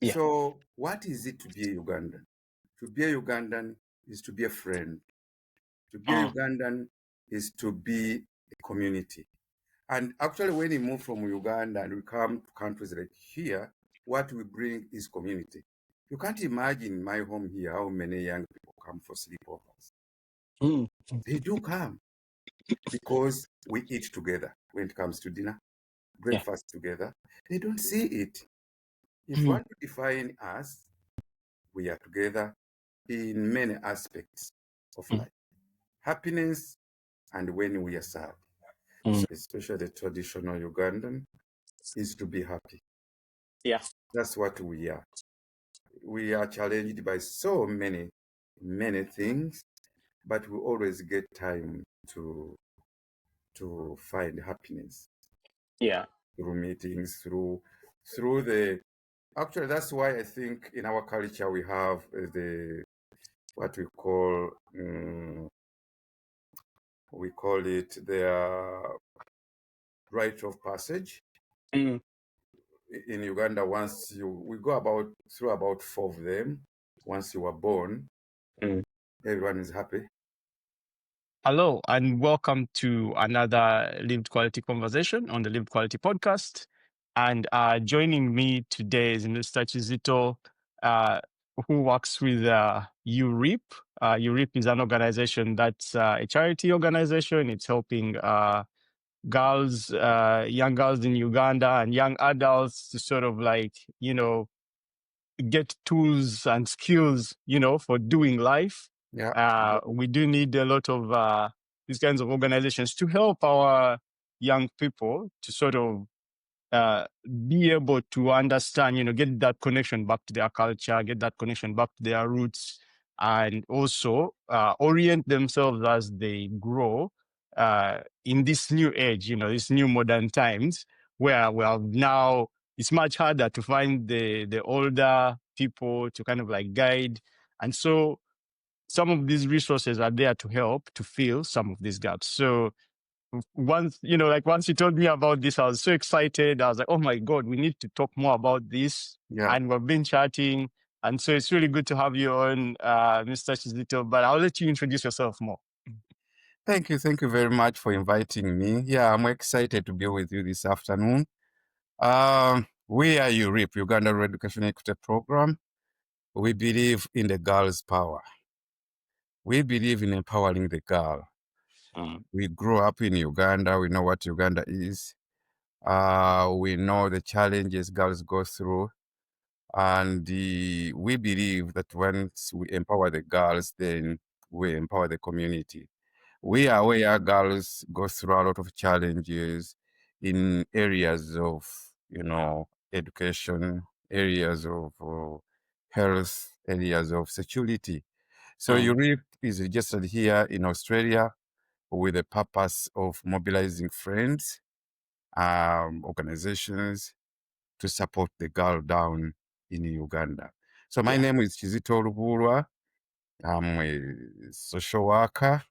Yeah. So what is it to be a Ugandan? To be a Ugandan is to be a friend. To be a Ugandan is to be a community. And actually, when we move from Uganda and we come to countries like here, what we bring is community. You can't imagine my home here how many young people come for sleepovers. Mm. They do come because we eat together when it comes to dinner, Yeah. breakfast together. They don't see it. If you Mm. want to define us, we are together in many aspects of Mm. life. Happiness and when we are sad. Mm. So especially the traditional Ugandan is to be happy. Yeah. That's what we are. We are challenged by so many, many things, but we always get time to find happiness Yeah. through meetings, through the. Actually, that's why I think in our culture we have the what we call it the rite of passage. Mm. In Uganda, we go about through about 4 of them. Once you are born, Mm. everyone is happy. Hello, and welcome to another Lived Quality conversation on the Lived Quality podcast. And joining me today is Mr. Kizito, who works with UREEP. UREEP is an organization that's a charity organization. It's helping girls, young girls in Uganda and young adults to sort of like, get tools and skills, for doing life. Yeah. We do need a lot of these kinds of organizations to help our young people to sort of be able to understand, get that connection back to their culture, get that connection back to their roots, and also orient themselves as they grow in this new age, these new modern times where we have now, it's much harder to find the older people to kind of like guide. And so some of these resources are there to help to fill some of these gaps. So once you told me about this, I was so excited. I was like, oh my God, we need to talk more about this. Yeah. And we've been chatting. And so it's really good to have you on, Mr. Chizito, but I'll let you introduce yourself more. Thank you. Thank you very much for inviting me. Yeah, I'm excited to be with you this afternoon. We are UREEP, Uganda Rural Education Equity Program. We believe in the girl's power. We believe in empowering the girl. We grew up in Uganda. We know what Uganda is. We know the challenges girls go through. And we believe that once we empower the girls, then we empower the community. We are aware girls go through a lot of challenges in areas of, education, areas of health, areas of security. So UREEP is registered here in Australia with the purpose of mobilizing friends, organizations to support the girl down in Uganda. So my name is Kizito Lubuulwa. I'm a social worker,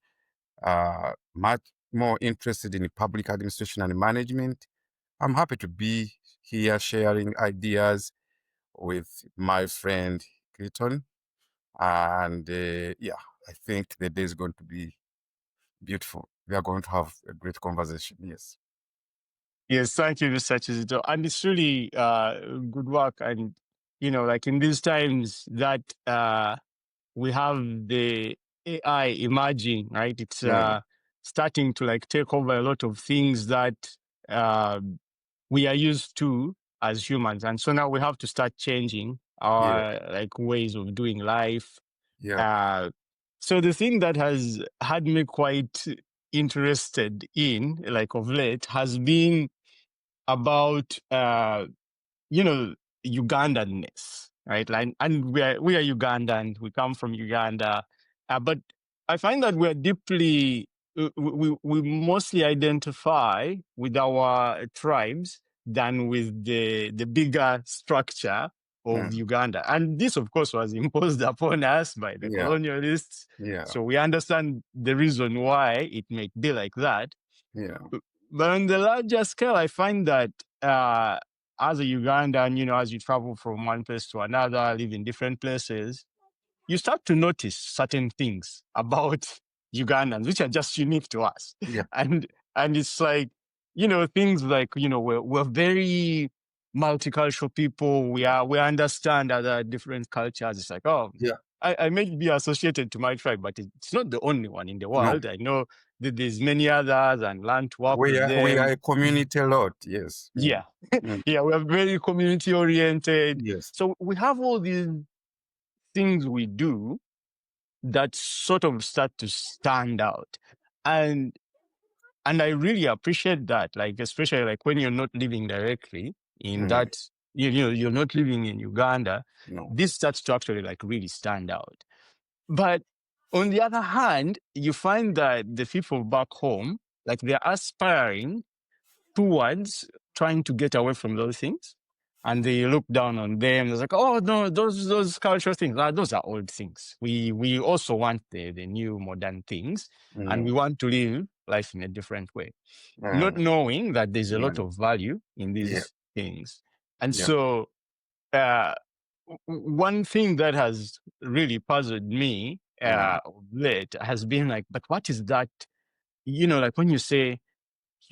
much more interested in public administration and management. I'm happy to be here sharing ideas with my friend Clayton. And I think the day is going to be beautiful. We are going to have a great conversation. Yes. Yes, thank you, Mr. Chizito. And it's really good work. And, like in these times that we have the AI emerging, right? It's starting to like take over a lot of things that uh, we are used to as humans. And so now we have to start changing our like ways of doing life. Yeah. So the thing that has had me quite interested in, like of late, has been about Ugandanness, right? Like, and we are Ugandan. We come from Uganda, but I find that we're deeply we mostly identify with our tribes than with the bigger structure of Uganda. And this, of course, was imposed upon us by the colonialists. Yeah. So we understand the reason why it may be like that. Yeah. But on the larger scale, I find that as a Ugandan, as you travel from one place to another, live in different places, you start to notice certain things about Ugandans, which are just unique to us. Yeah. And it's like, things like, we're very multicultural people. We understand other different cultures. It's like, oh, Yeah. I may be associated to my tribe, but it's not the only one in the No. world. I know that there's many others and learn to work with We are them. a community a lot. Yes. Yeah. Mm. Yeah, we are very community oriented. Yes. So we have all these things we do that sort of start to stand out. And I really appreciate that, like, especially like when you're not living directly in Mm. that, you're not living in Uganda, No. this starts to actually like really stand out. But on the other hand, you find that the people back home, like they're aspiring towards trying to get away from those things. And they look down on them. It's like, oh no, those cultural things, those are old things. We also want the new modern things, and we Mm. want to live life in a different way, not Mm. knowing that there's a lot Mm. of value in Yeah. these things. And Yeah. so, uh, one thing that has really puzzled me Mm. late has been like, but what is that? Like when you say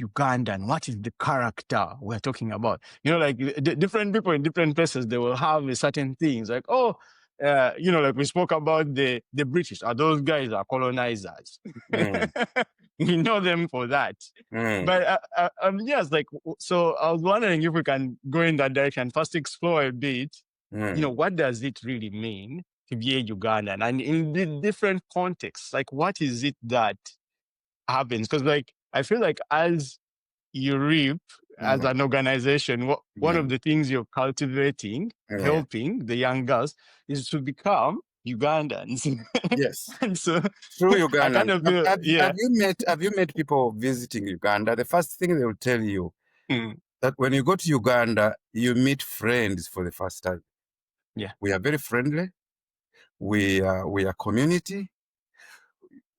Ugandan, what is the character we're talking about? Like different people in different places, they will have a certain things like, oh, like we spoke about the British. Those guys are colonizers. Mm. We know them for that. Mm. But yes, like, so I was wondering if we can go in that direction. First, explore a bit. Mm. What does it really mean to be a Ugandan, and in the different contexts? Like, what is it that happens? Because, like, I feel like as UREEP, as Mm. an organization, one of Mm. the things you're cultivating, Yeah. helping the young girls, is to become Ugandans. Yes. And so Through I Uganda. kind of feel, yeah. Have you met people visiting Uganda? The first thing they will tell you Mm, that when you go to Uganda, you meet friends for the first time. yeah. We are very friendly. We are community.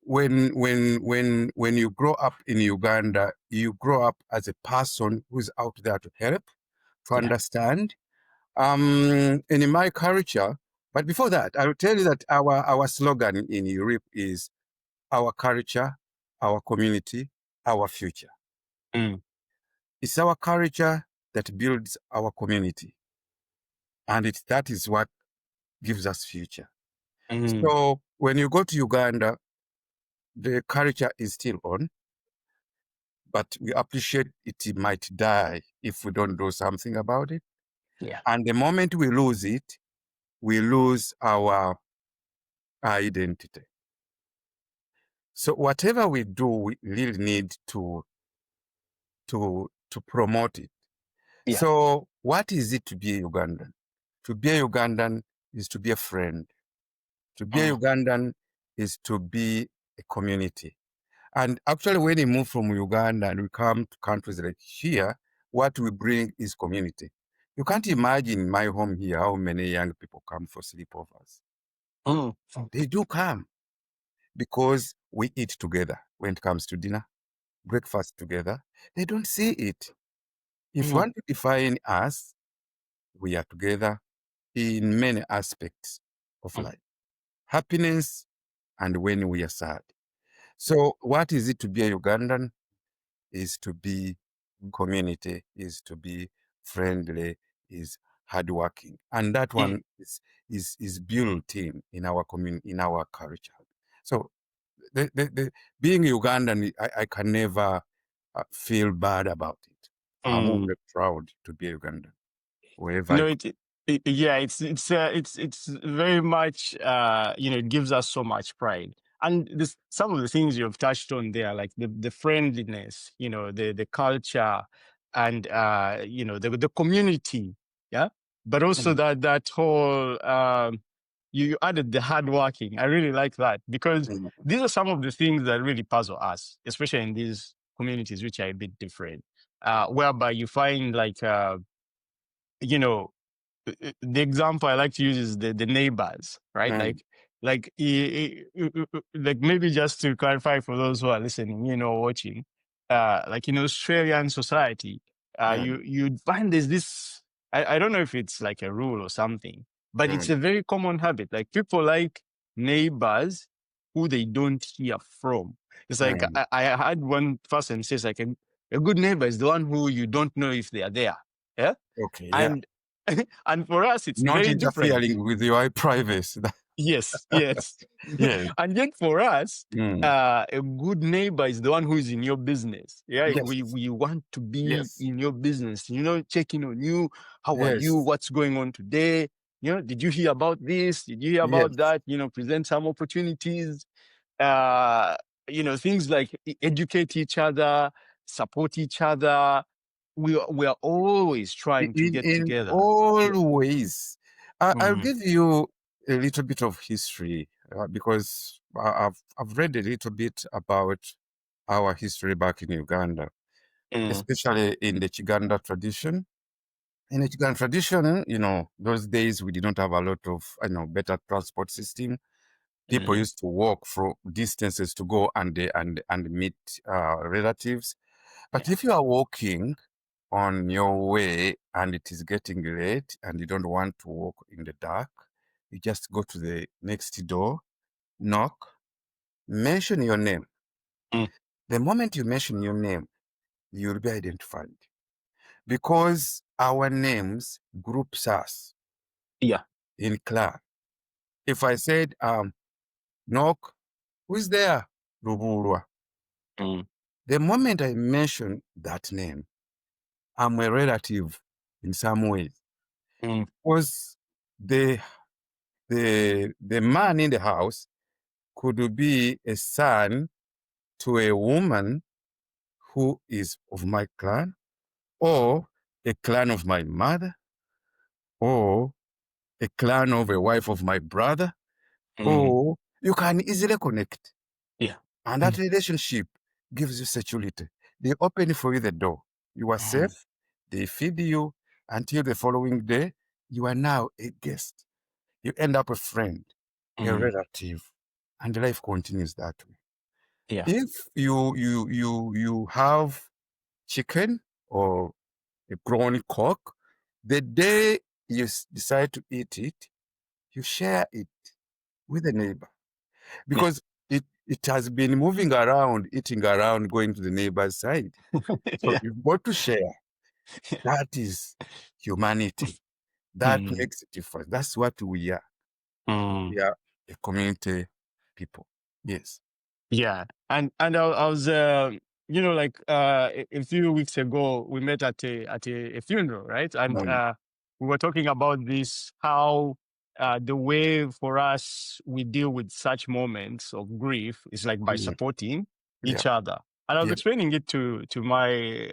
When you grow up in Uganda, you grow up as a person who's out there to help, to Yeah. understand. And in my culture, but before that, I will tell you that our slogan in Europe is our culture, our community, our future. Mm, It's our culture that builds our community, and that is what gives us future. mm, So when you go to Uganda, the culture is still on, but we appreciate it might die if we don't do something about it. yeah. And the moment we lose it, we lose our identity. So whatever we do, we really need to promote it. Yeah. So what is it to be a Ugandan? To be a Ugandan is to be a friend. To be a Mm, Ugandan is to be a community. And actually, when we move from Uganda and we come to countries like here, what we bring is community. You can't imagine my home here how many young people come for sleepovers. mm, They do come because we eat together when it comes to dinner, breakfast together. They don't see it. If you mm, want to define us, we are together in many aspects of mm, life. Happiness and when we are sad. So what is it to be a Ugandan? Is to be community, is to be friendly, is hardworking. And that mm. one is built in our community, in our culture. So the being Ugandan, I can never feel bad about it. I'm Mm. only proud to be Ugandan, wherever You I know, go. yeah, it's very much, it gives us so much pride. And some of the things you've touched on there, like the friendliness, the culture, and the community, yeah. But also Mhm. that whole, you added the hardworking. I really like that, because Mhm. these are some of the things that really puzzle us, especially in these communities which are a bit different, whereby you find like, you know the example I like to use is the neighbors, right? Mhm. Like maybe just to clarify for those who are listening, watching, like in Australian society, Mhm. you'd find there's this I don't know if it's like a rule or something, but it's Mm. a very common habit. Like people like neighbors who they don't hear from. It's like Mm. I had one person says like a good neighbor is the one who you don't know if they are there. Yeah. Okay, yeah. And and for us it's Not very different. interfering with your privacy. Yes, yes. Yes. And yet for us, Mm. a good neighbor is the one who is in your business. Yeah, Yes. we want to be Yes. in your business, checking on you. How are you? Yes. What's going on today? Did you hear about this? Did you hear about Yes. that? Present some opportunities. Things like educate each other, support each other. We are always trying to get In together. all Yeah. ways. I'll Mm, give you a little bit of history because I've read a little bit about our history back in Uganda, mm, especially in the Chiganda tradition. In the Chiganda tradition, those days we did not have a lot of, better transport system. People mm, used to walk for distances to go and meet relatives. But yeah. if you are walking on your way and it is getting late and you don't want to walk in the dark, you just go to the next door, knock, mention your name. Mm, The moment you mention your name, you'll be identified because our names groups us yeah. in clan. If I said, knock, who's there? Lubuulwa. Mm, The moment I mention that name, I'm a relative in some ways mm, because the the man in the house could be a son to a woman who is of my clan, or a clan of my mother, or a clan of a wife of my brother, mm, or you can easily connect. yeah. And that Mm, relationship gives you security. They open for you the door. You are mm, safe. They feed you until the following day. You are now a guest. You end up a friend, a mm, relative, and life continues that way. yeah. If you have chicken or a grown cock, the day you decide to eat it, you share it with a neighbor Yeah. because it has been moving around, eating around, going to the neighbor's side. So Yeah. you've got to share. Yeah. That is humanity. That Mm, makes a difference. That's what we are. mm. We are a community people. Yes. Yeah. And I was like a few weeks ago we met at a funeral, right? And Mm. we were talking about this, how the way for us we deal with such moments of grief is like by Yeah. supporting Yeah. each other. And I was Yeah. explaining it to my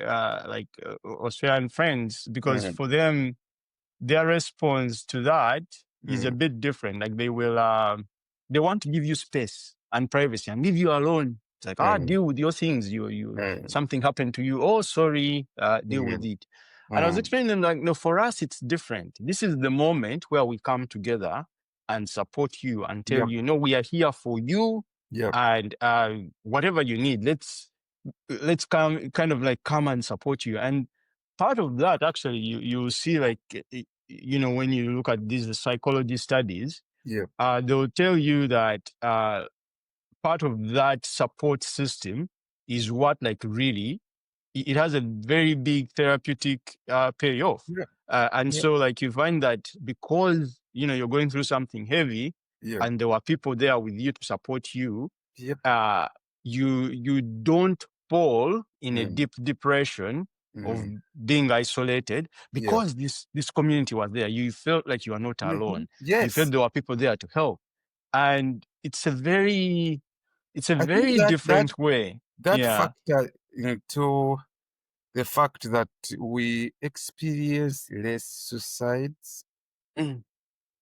Australian friends, because Mm. for them their response to that is a Mm. bit different. Like they want to give you space and privacy and leave you alone. It's like, Mm. deal with your things. You Mm. something happened to you. Oh, sorry, deal with Mm. it. And I was Mm. explaining them like, no, for us it's different. This is the moment where we come together and support you and tell Yep. you, no, we are here for you, Yep. and whatever you need, let's come kind of like come and support you. And part of that, actually, you see, like when you look at these psychology studies, Yep. they'll tell you that part of that support system is what, like, really it has a very big therapeutic payoff. Yep. And Yep. so, like, you find that because you're going through something heavy, Yep. and there were people there with you to support you, Yep. uh, you don't fall in a Mm. deep depression of Mm. being isolated, Yep. because this community was there. You felt like you are not Mhm. alone. You felt Yes. there were people there to help, and it's a I think very different way. that Yeah. factor into the fact that we experience less suicides Mm,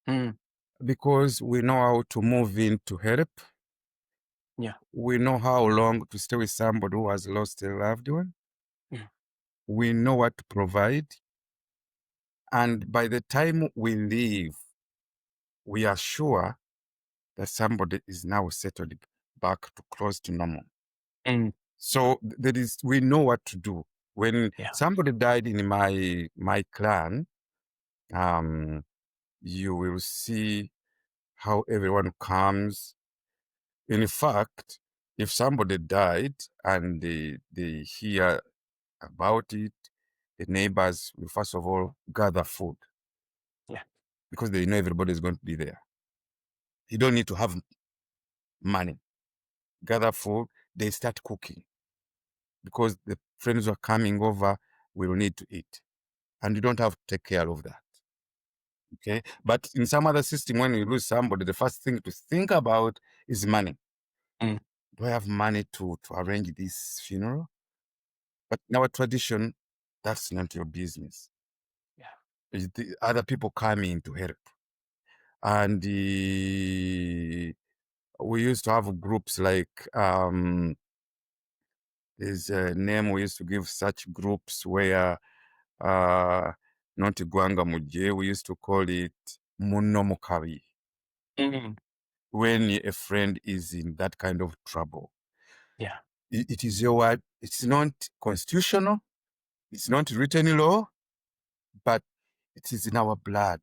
mm, because we know how to move in to help. yeah. We know how long to stay with somebody who has lost a loved one. Mm, We know what to provide. And by the time we leave, we are sure that somebody is now settled back to close to normal. mm, So we know what to do. When yeah. somebody died in my clan, You will see how everyone comes. In fact, if somebody died and they hear about it, the neighbors will first of all gather food. Yeah. Because they know everybody is going to be there. You don't need to have money. Gather food, they start cooking because the friends who are coming over will need to eat. And you don't have to take care of that. Okay. But in some other system, when you lose somebody, the first thing to think about is money. Mm. Do I have money to arrange this funeral? But in our tradition, that's not your business. Yeah. It's the other people coming to help. And we used to have groups like there's a name we used to give such groups where not Gwanga Muje, we used to call it Muno Mukabi. Mm. When a friend is in that kind of trouble. Yeah. It is your word. It's not constitutional. It's not written law, but it is in our blood.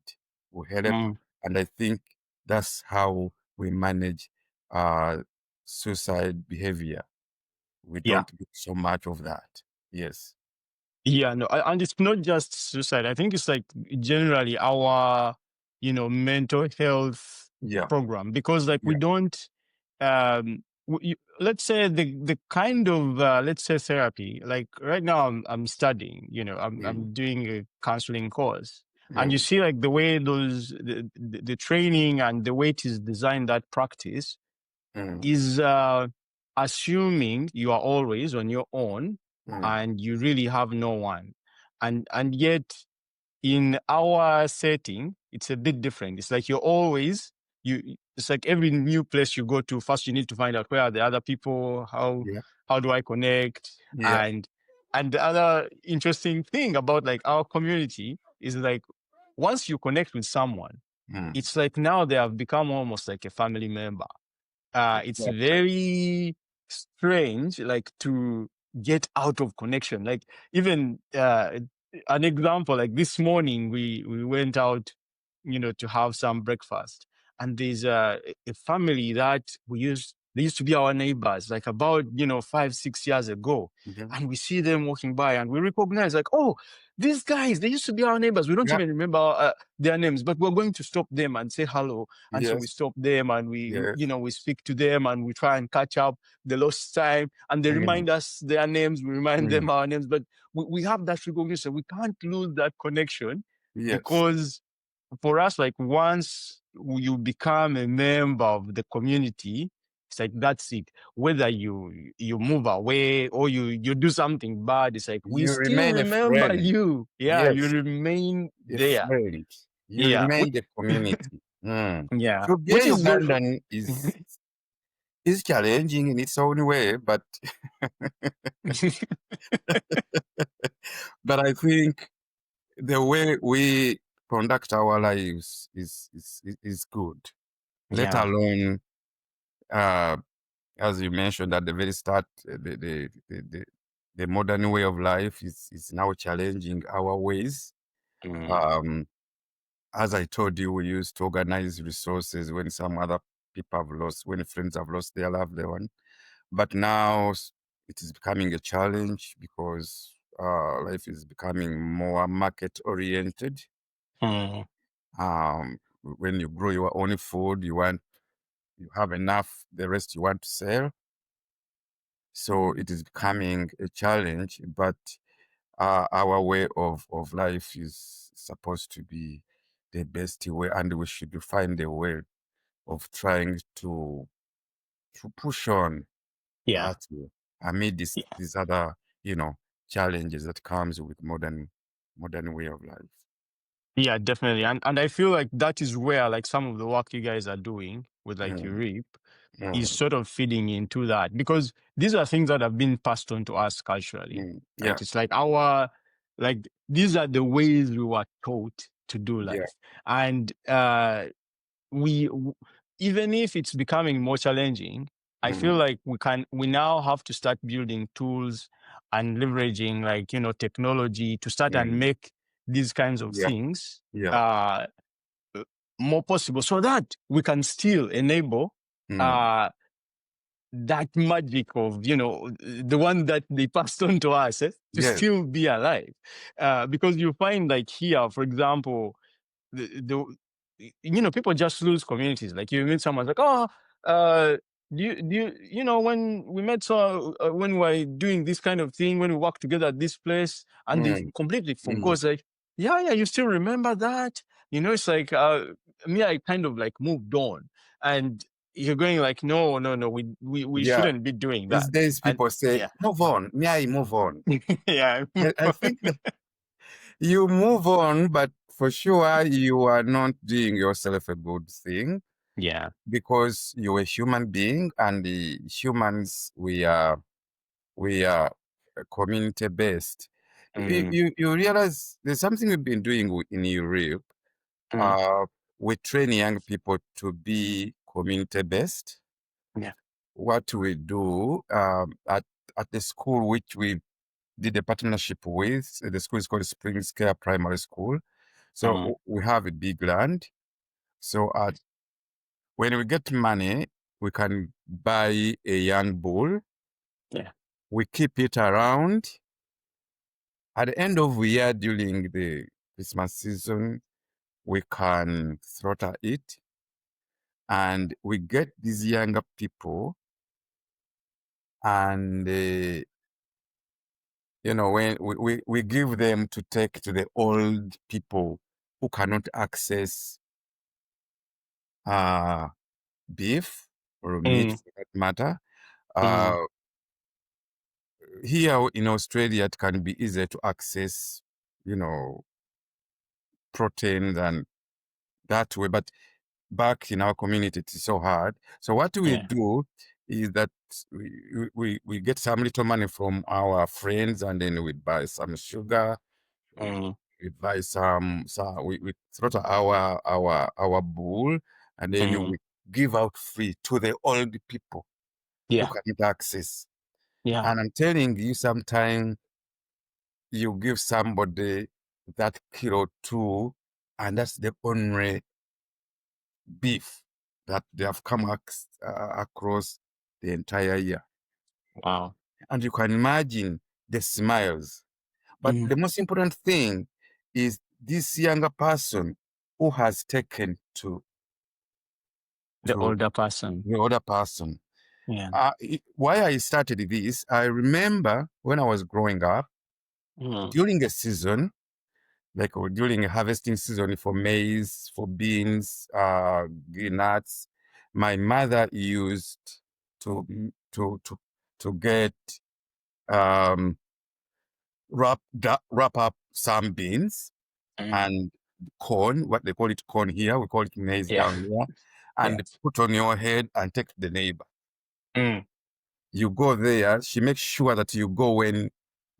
We help. Mm. And I think that's how we manage suicide behavior. We Yeah. don't get so much of that. Yes. Yeah, no, and it's not just suicide. I think it's like generally our, mental health Yeah. program, because like we Yeah. don't, let's say the kind of let's say therapy. Like right now, I'm studying. I'm doing a counseling course, and you see like the way the training and the way it is designed, that practice is assuming you are always on your own and you really have no one. And yet in our setting, it's a bit different. It's like you're always it's like every new place you go to, first you need to find out where are the other people, Yeah. how do I connect? Yeah. And the other interesting thing about like our community is like once you connect with someone, it's like now they have become almost like a family member. It's Exactly. very strange, like to get out of connection. Like even an example, like this morning we went out, to have some breakfast, and there's a family that they used to be our neighbors, like about 5-6 years ago, and we see them walking by, and we recognize like, oh, these guys, they used to be our neighbors. We don't Yeah. even remember their names, but we're going to stop them and say hello. And so we Yes. stop them and Yes. we speak to them and we try and catch up the lost time. And they remind us their names. We remind them our names. But we have that recognition. We can't lose that connection, Yes. because for us, like once you become a member of the community, it's like that's it. Whether you move away or you do something bad, it's like we You still remain a remember friend. you. Yeah, you Yes. remain A there. friend. You Yeah. remain the community. Yeah. To be Which a is very Ugandan is challenging in its own way, but I think the way we conduct our lives is good. Let yeah. alone, as you mentioned at the very start, the modern way of life is now challenging our ways. Mm. Um, as I told you, we used to organize resources when some other people have lost, when friends have lost their loved one. But now it is becoming a challenge because life is becoming more market oriented. Mm. When you grow your own food, you have enough, the rest you want to sell. So it is becoming a challenge, but our way of life is supposed to be the best way, and we should find a way of trying to push on Yeah. that way amid these other, challenges that comes with modern way of life. Yeah, definitely. And I feel like that is where like some of the work you guys are doing with like UREEP is sort of feeding into that, because these are things that have been passed on to us culturally, Yeah, right? It's like these are the ways we were taught to do yeah, life. And even if it's becoming more challenging, I feel like we now have to start building tools and leveraging like, technology to start and make these kinds of things Yeah. more possible, so that we can still enable that magic of, the one that they passed on to us, to Yes. still be alive. Because you find, like, here, for example, people just lose communities. Like, you meet someone like, oh, when we met, so when we were doing this kind of thing, when we worked together at this place, and they completely forgot, like, yeah, you still remember that? It's like, me, I kind of like moved on, and you're going like, no, we Yeah. shouldn't be doing that. These days, And people say, yeah, move on. Yeah, move on. yeah, I think that you move on, but for sure, you are not doing yourself a good thing yeah, because you're a human being, and the humans, we are community based. mm, You realize there's something we've been doing in UREEP. mm, We train young people to be community based. yeah, What we do at the school which we did a partnership with, the school is called Springs Care Primary School. So mm, we have a big land. So when we get money, we can buy a young bull. yeah, We keep it around. At the end of the year, during the Christmas season, we can slaughter it, and we get these younger people, and when we give them to take to the old people who cannot access beef or meat, mm, for that matter. mm, Here in Australia, it can be easier to access, you know, proteins and that way. But back in our community, it's so hard. So what we yeah, do is that we get some little money from our friends, and then we buy some sugar. We, mm, we buy we slaughter our bull, and then mm, we give out free to the old people who yeah, cannot access. yeah, And I'm telling you, sometimes you give somebody that kilo too, and that's the only beef that they have come across the entire year. wow, And you can imagine the smiles. But mm, the most important thing is this younger person who has taken the to older person, the other person. yeah, Why I started this, I remember when I was growing up, mm, during a season, like during a harvesting season for maize, for beans, green nuts, my mother used to to to to get um wrap up some beans mm, and corn, what they call it corn here, we call it maize yeah, down here, yeah, and put on your head and take to the neighbor. mm, You go there, she makes sure that you go when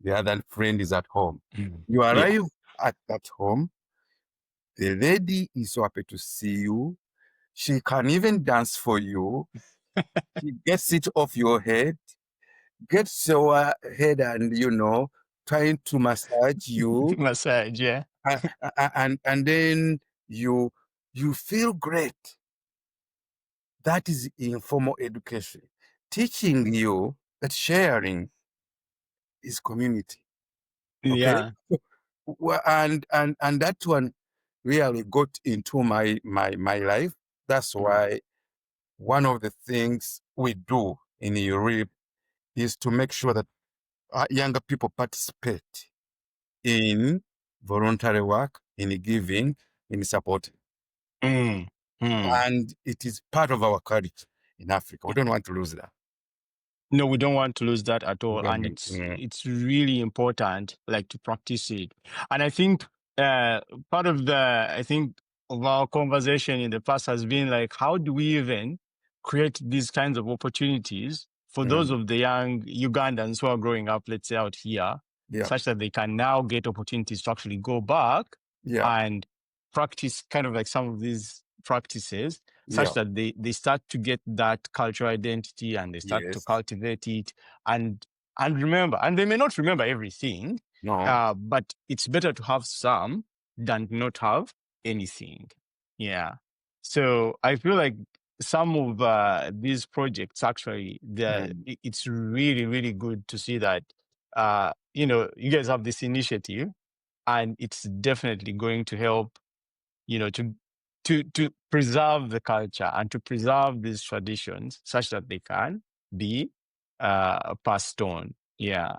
the other friend is at home. mm, You yeah, arrive at that home, the lady is so happy to see you. She can even dance for you. She gets it off your head, gets your head and, trying to massage you. massage, yeah, And then you feel great. That is informal education, teaching you that sharing is community. Okay. yeah, And that one really got into my life. That's mm, why one of the things we do in UREEP is to make sure that younger people participate in voluntary work, in giving, in supporting. mm, mm. And it is part of our culture in Africa. We don't want to lose that. No, we don't want to lose that at We all, don't and want- it's really important, like, to practice it. And I think uh, part of of our conversation in the past has been like, how do we even create these kinds of opportunities for those mm, of the young Ugandans who are growing up, let's say, out here, yeah, such that they can now get opportunities to actually go back yeah, and practice kind of like some of these practices, yeah, such that they start to get that cultural identity, and they start to yes, cultivate it, and remember, and they may not remember everything, No. But it's better to have some than not have anything. Yeah. So I feel like some of these projects actually, it's really, really good to see that, you guys have this initiative, and it's definitely going to help, to preserve the culture and to preserve these traditions such that they can be passed on. Yeah.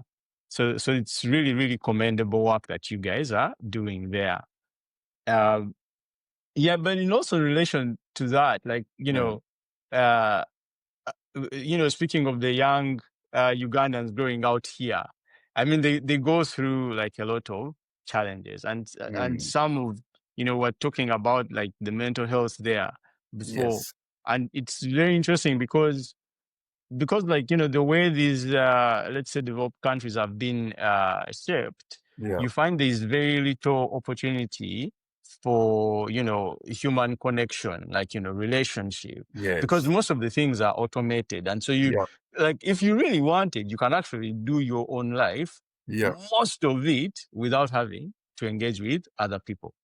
So it's really, really commendable work that you guys are doing there. Um, yeah, but in also relation to that, like, uh, speaking of the young Ugandans growing out here, I mean, they go through like a lot of challenges, and some of, we're talking about like the mental health there before, Yes. and it's very interesting because like, the way these let's say developed countries have been shaped, Yeah. you find there's very little opportunity for, human connection, like, relationship, because Yes. most of the things are automated, and so Yeah. like, if you really want it, you can actually do your own life, Yeah. most of it without having to engage with other people.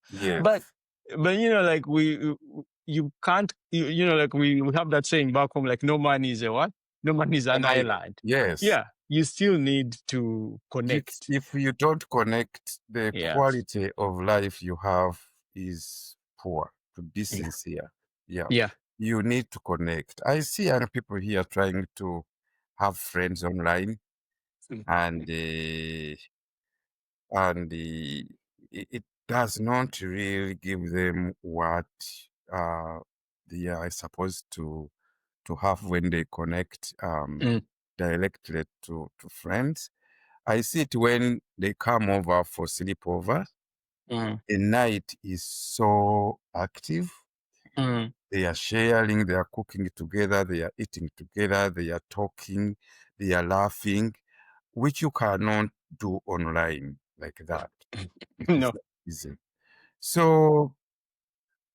but Yes. but like, you can't, like, we have that saying back home, like, no man is a what, no man is an And I, island. yes. Yeah, you still need to connect. If you don't connect, the Yeah, quality of life you have is poor, to be yeah, sincere. Yeah. yeah. You need to connect. I see young people here trying to have friends online, and it does not really give them what uh, they are supposed to have when they connect Mm, directly to friends. I see it when they come over for sleepover. mm, The night is so active. mm. They are sharing, they are cooking together, they are eating together, they are talking, they are laughing, which you cannot do online like that. It is No. not easy. So,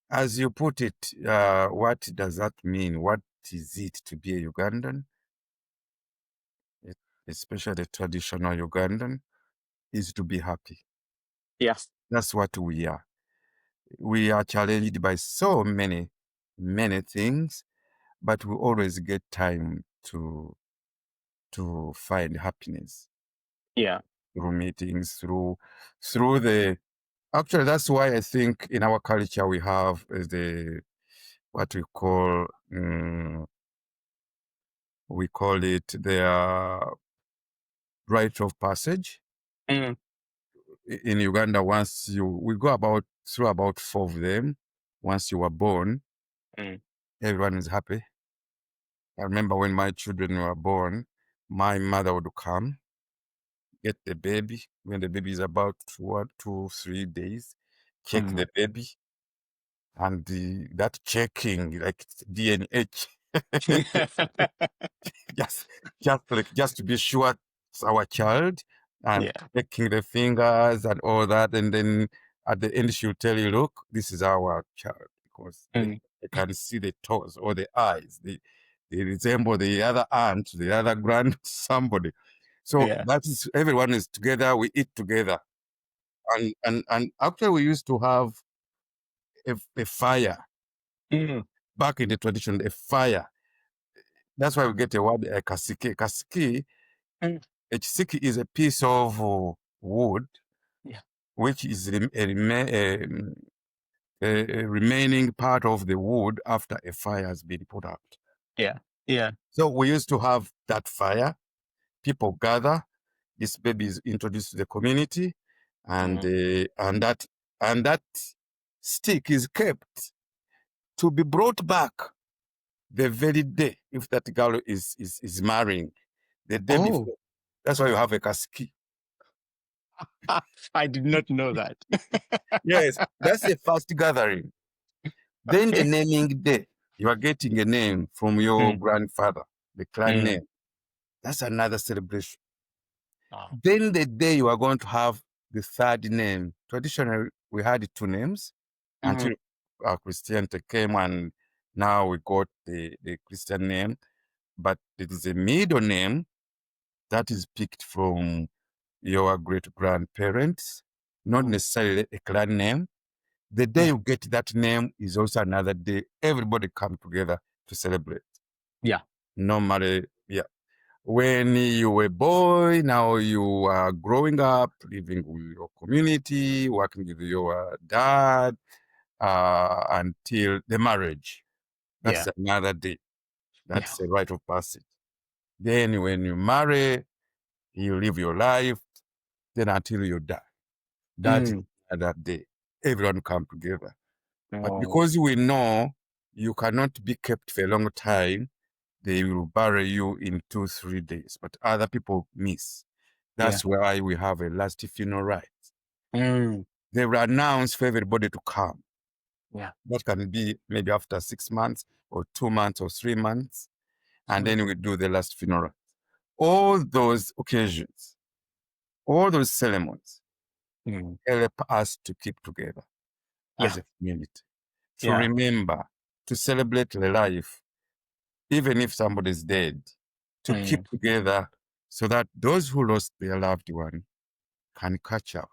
as you put it, what does that mean? What is it to be a Ugandan, e- especially a traditional Ugandan? Is to be happy. Yes. That's what we are. We are challenged by so many things, but we always get time to find happiness Yeah. through meetings, through the. Actually, that's why I think in our culture we have the what we call it the rite of passage. Mm, In Uganda, we go about through about 4 of them. Once you were born, mm, everyone is happy. I remember when my children were born, my mother would come, get the baby when the baby is about 2, 3 days, check mm. the baby, and that checking like DNA, just just to be sure it's our child, and Yeah. checking the fingers and all that, and then at the end she'll tell you, look, this is our child, because Mm, they can see the toes or the eyes. They resemble the other aunt, the other grand somebody. So yeah. that is, everyone is together, we eat together. And actually we used to have a fire Mm, back in the tradition, a fire. That's why we get the word kasiki. Kasiki, mm. a chisiki is a piece of wood Yeah. which is a remaining part of the wood after a fire has been put out. Yeah. Yeah. So we used to have that fire. People gather. This baby is introduced to the community, and Mm, that stick is kept to be brought back the very day if that girl is marrying the day oh. before. That's why you have a kasiki. I did not know that. Yes, that's a first gathering. Then the Okay. naming day, you are getting a name from your Mm, grandfather, the clan mm. name. That's another celebration. Wow. Then the day you are going to have the third name. Traditionally, we had 2 names until Mm, Christianity came, and now we got the Christian name. But it is a middle name that is picked from your great grandparents, not necessarily a clan name. The day you get that name is also another day. Everybody come together to celebrate. Yeah. Normally, yeah. When you were a boy, now you are growing up, living with your community, working with your dad, until the marriage. That's Yeah. another day. Yeah. That's a rite of passage. Then when you marry, you live your life, then until you die. That is another day. Everyone come together. But Oh, because we know you cannot be kept for a long time, they will bury you in 2-3 days. But other people miss. yeah. That's why we have a last funeral rite. Mm. They will announce for everybody to come. Yeah. That can be maybe after 6 months or 2 months or 3 months. And then we do the last funeral. All those occasions, all those ceremonies Mm. help us to keep together Yeah. as a community, to Yeah. remember, to celebrate the life, even if somebody is dead, to keep Mm. together so that those who lost their loved one can catch up,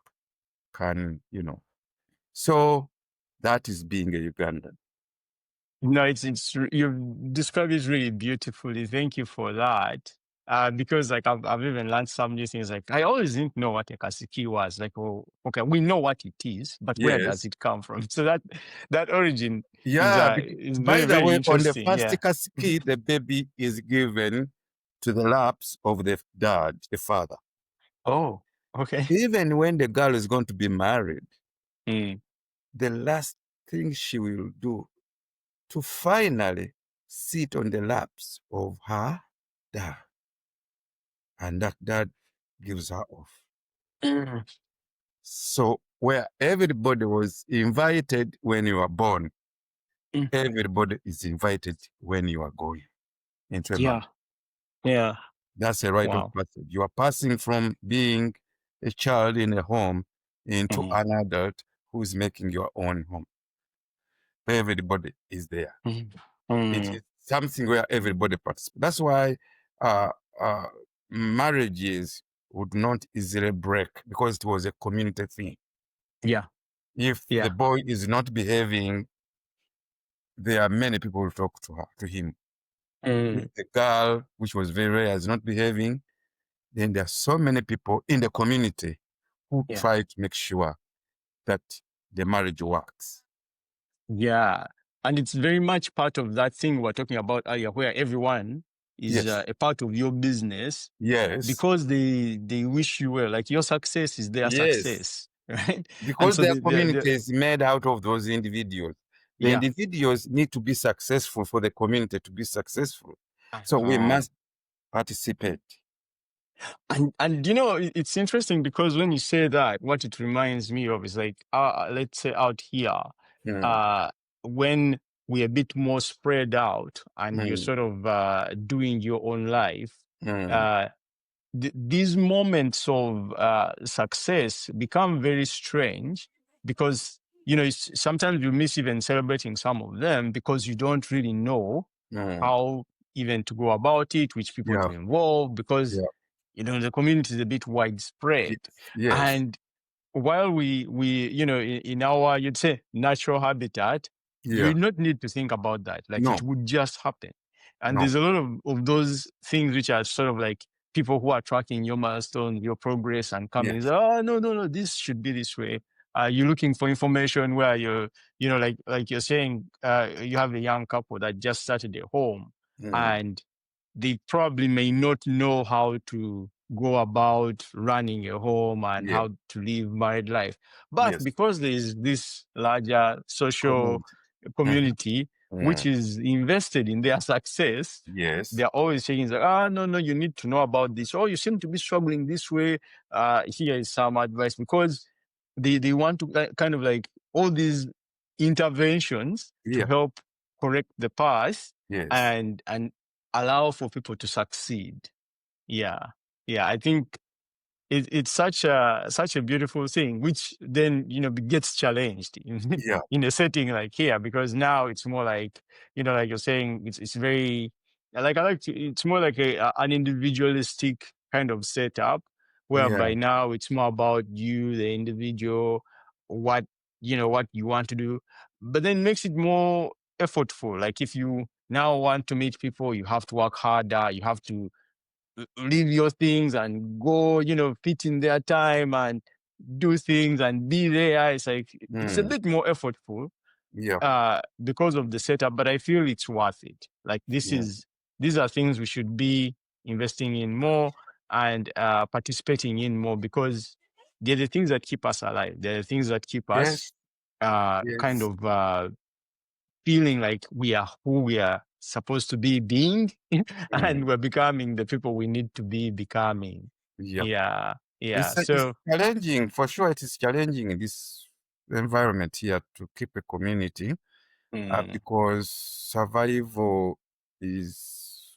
can, So that is being a Ugandan. No, you've described it really beautifully. Thank you for that. Because like I've even learned some new things. Like I always didn't know what a kasiki was. Like, oh, okay, we know what it is, but where does Yes. it come from? So that origin Yeah. is By very, the very way, on the interesting. first Yeah. Kasiki, the baby is given to the laps of the dad, the father. Oh, okay. Even when the girl is going to be married, Mm. the last thing she will do to finally sit on the laps of her dad, and that dad gives her off. Mm. So where everybody was invited when you are born, Mm. everybody is invited when you are going into a marriage. Yeah. Yeah. That's a rite of Wow. passage. You are passing from being a child in a home into Mm. an adult who's making your own home. Everybody is there. Mm. It Mm. is something where everybody participates. That's why uh, uh, marriages would not easily break because it was a community thing. Yeah. If the Yeah. boy is not behaving, there are many people who talk to him. If Mm. the girl, which was very rare, is not behaving, then there are so many people in the community who Yeah. try to make sure that the marriage works. Yeah. And it's very much part of that thing we're talking about earlier, where everyone is Yes. a part of your business Yes. because they wish you well. Like your success is their Yes. success, right? And Because so their the community is made out of those individuals. The yeah. individuals need to be successful for the community to be successful. So we Uh, must participate. and it's interesting because when you say that, what it reminds me of is like let's say out here, Mm, uh when we're a bit more spread out and you're mm, sort of doing your own life, mm, uh these moments of success become very strange because sometimes you miss even celebrating some of them because you don't really know mm. how even to go about it, which people Yeah, to involve, because yeah. the community is a bit widespread. Yes, yes, And while we in our, you'd say, natural habitat, you yeah. would not need to think about that, like No, it would just happen. And no. there's a lot of those things which are sort of like people who are tracking your milestone, your progress, and coming, Yes. oh, no, no, no, this should be this way. You're looking for information where you're, like you're saying, you have a young couple that just started their home, Mm, and they probably may not know how to go about running a home and yeah. how to live married life. But Yes. because there is this larger social Community. Mhm, community which mm. is invested in their success, Yes. they're always saying, like, no, no, you need to know about this. Oh, you seem to be struggling this way. Here is some advice, because they want to kind of like all these interventions to Yeah. help correct the past Yes. and allow for people to succeed. Yeah. Yeah. I think it's such a beautiful thing, which then, gets challenged in, Yeah. in a setting like here, because now it's more like, like you're saying, it's very, like, it's more like an individualistic kind of setup whereby now it's more about you, the individual, what what you want to do, but then makes it more effortful. Like if you now want to meet people, you have to work harder, you have to leave your things and go, fit in their time and do things and be there. It's like it's a bit more effortful because of the setup, but I feel it's worth it. Like these are things we should be investing in more and participating in more, because they're the things that keep us alive. They're the things that keep us kind of feeling like we are who we are supposed to be being and we're becoming the people we need to be becoming. Yeah. It's So challenging, for sure. It is challenging in this environment here to keep a community because survival is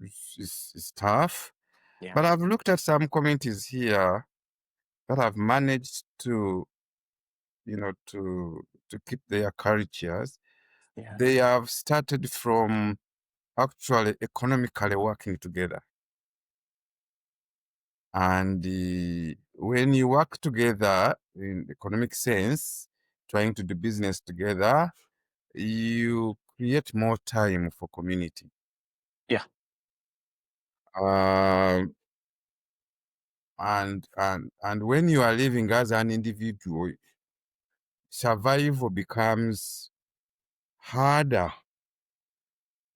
is tough. But I've looked at some communities here that have managed to, to keep their cultures. They have started from actually economically working together. And when you work together in economic sense, trying to do business together, you create more time for community. Yeah. And when you are living as an individual, survival becomes harder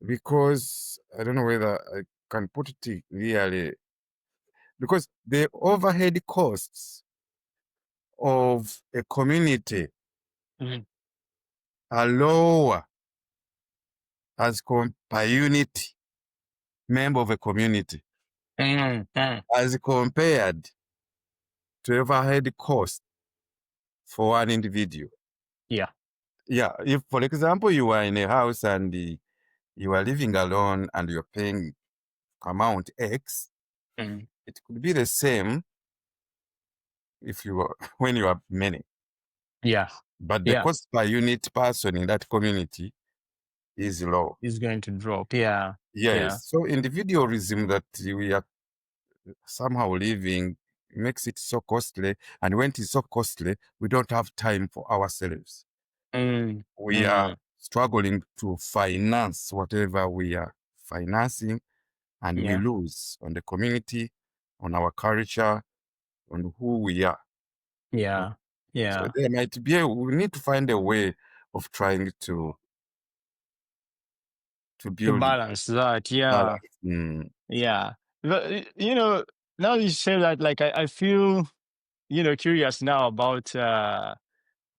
because I don't know whether I can put it really, because the overhead costs of a community are lower as per unit member of a community as compared to overhead cost for an individual. If, for example, you are in a house and you are living alone and you're paying amount X, it could be the same if you are when you are many. But the cost per unit person in that community is low. It's going to drop. Yes. So individualism that we are somehow living makes it so costly. And when it is so costly, we don't have time for ourselves. We are struggling to finance whatever we are financing, and we lose on the community, on our culture, on who we are. So there might be we need to find a way of trying to build balance that. But, now you say that, like I feel curious now about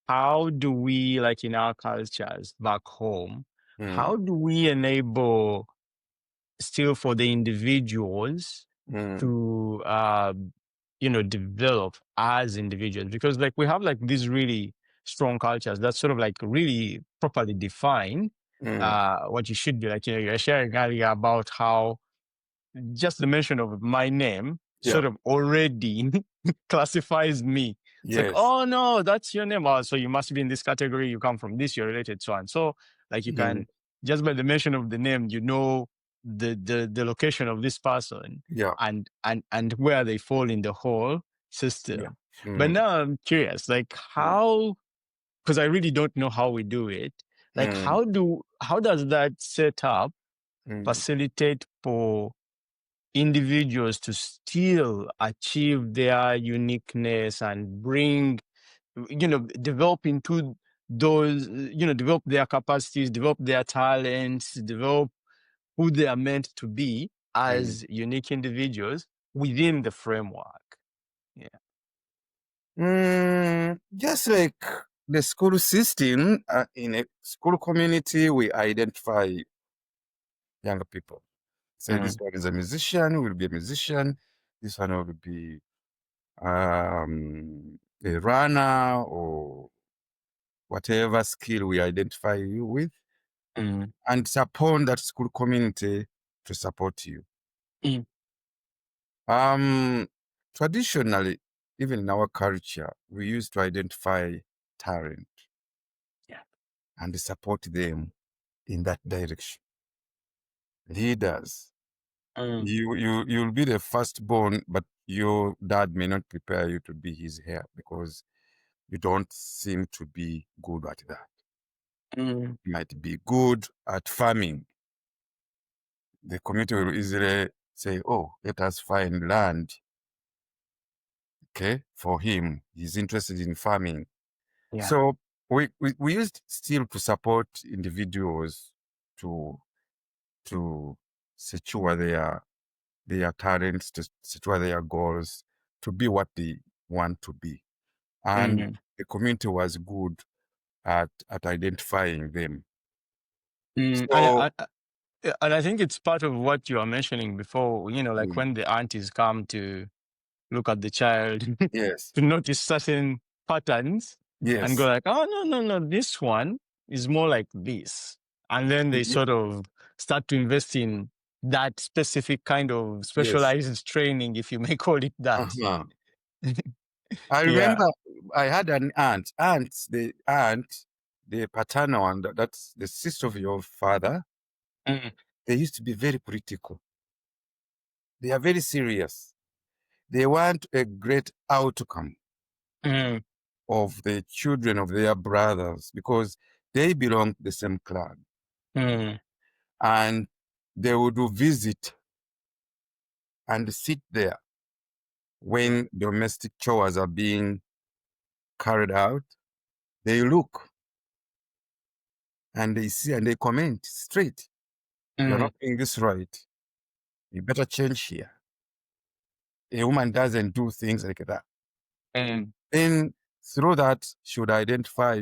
how do we, like in our cultures back home, how do we enable still for the individuals to develop as individuals, because like we have like these really strong cultures that sort of like really properly define what you should be. Like you're sharing earlier about how just the mention of my name sort of already classifies me. It's like, oh no, that's your name. Oh, so you must be in this category. You come from this. You're related to and so. Like you can just by the mention of the name, the location of this person. And where they fall in the whole system. But now I'm curious, like how, because I really don't know how we do it. Like how does that setup facilitate for individuals to still achieve their uniqueness and bring, develop into those, develop their capacities, develop their talents, develop who they are meant to be as unique individuals within the framework. Just like the school system, in a school community, we identify younger people. Say this one is a musician, will be a musician. This one will be a runner or whatever skill we identify you with. And it's upon that school community to support you. Traditionally, even in our culture, we used to identify talent and support them in that direction. Leaders, you'll be the firstborn, but your dad may not prepare you to be his heir because you don't seem to be good at that. Mm. You might be good at farming. The community will easily say, oh, let us find land, okay, for him. He's interested in farming. Yeah. So we used still to support individuals to secure their talents, to secure their goals, to be what they want to be. And Mm. the community was good at identifying them. Mm. So And I think it's part of what you are mentioning before, like when the aunties come to look at the child yes, to notice certain patterns and go yes, like, oh, no, this one is more like this. And then they ye- sort of start to invest in that specific kind of yes. specialized training, if you may call it that. Uh-huh. I Yeah. remember I had an aunt. The paternal one, that's the sister of your father. Mm. They used to be very political. They are very serious. They want a great outcome Mm. of the children of their brothers because they belong to the same clan. Mm. And they would visit and sit there when domestic chores are being carried out. They look and they see and they comment straight. You're Mm. not doing this right. You better change here. A woman doesn't do things like that. Mm. Then through that should identify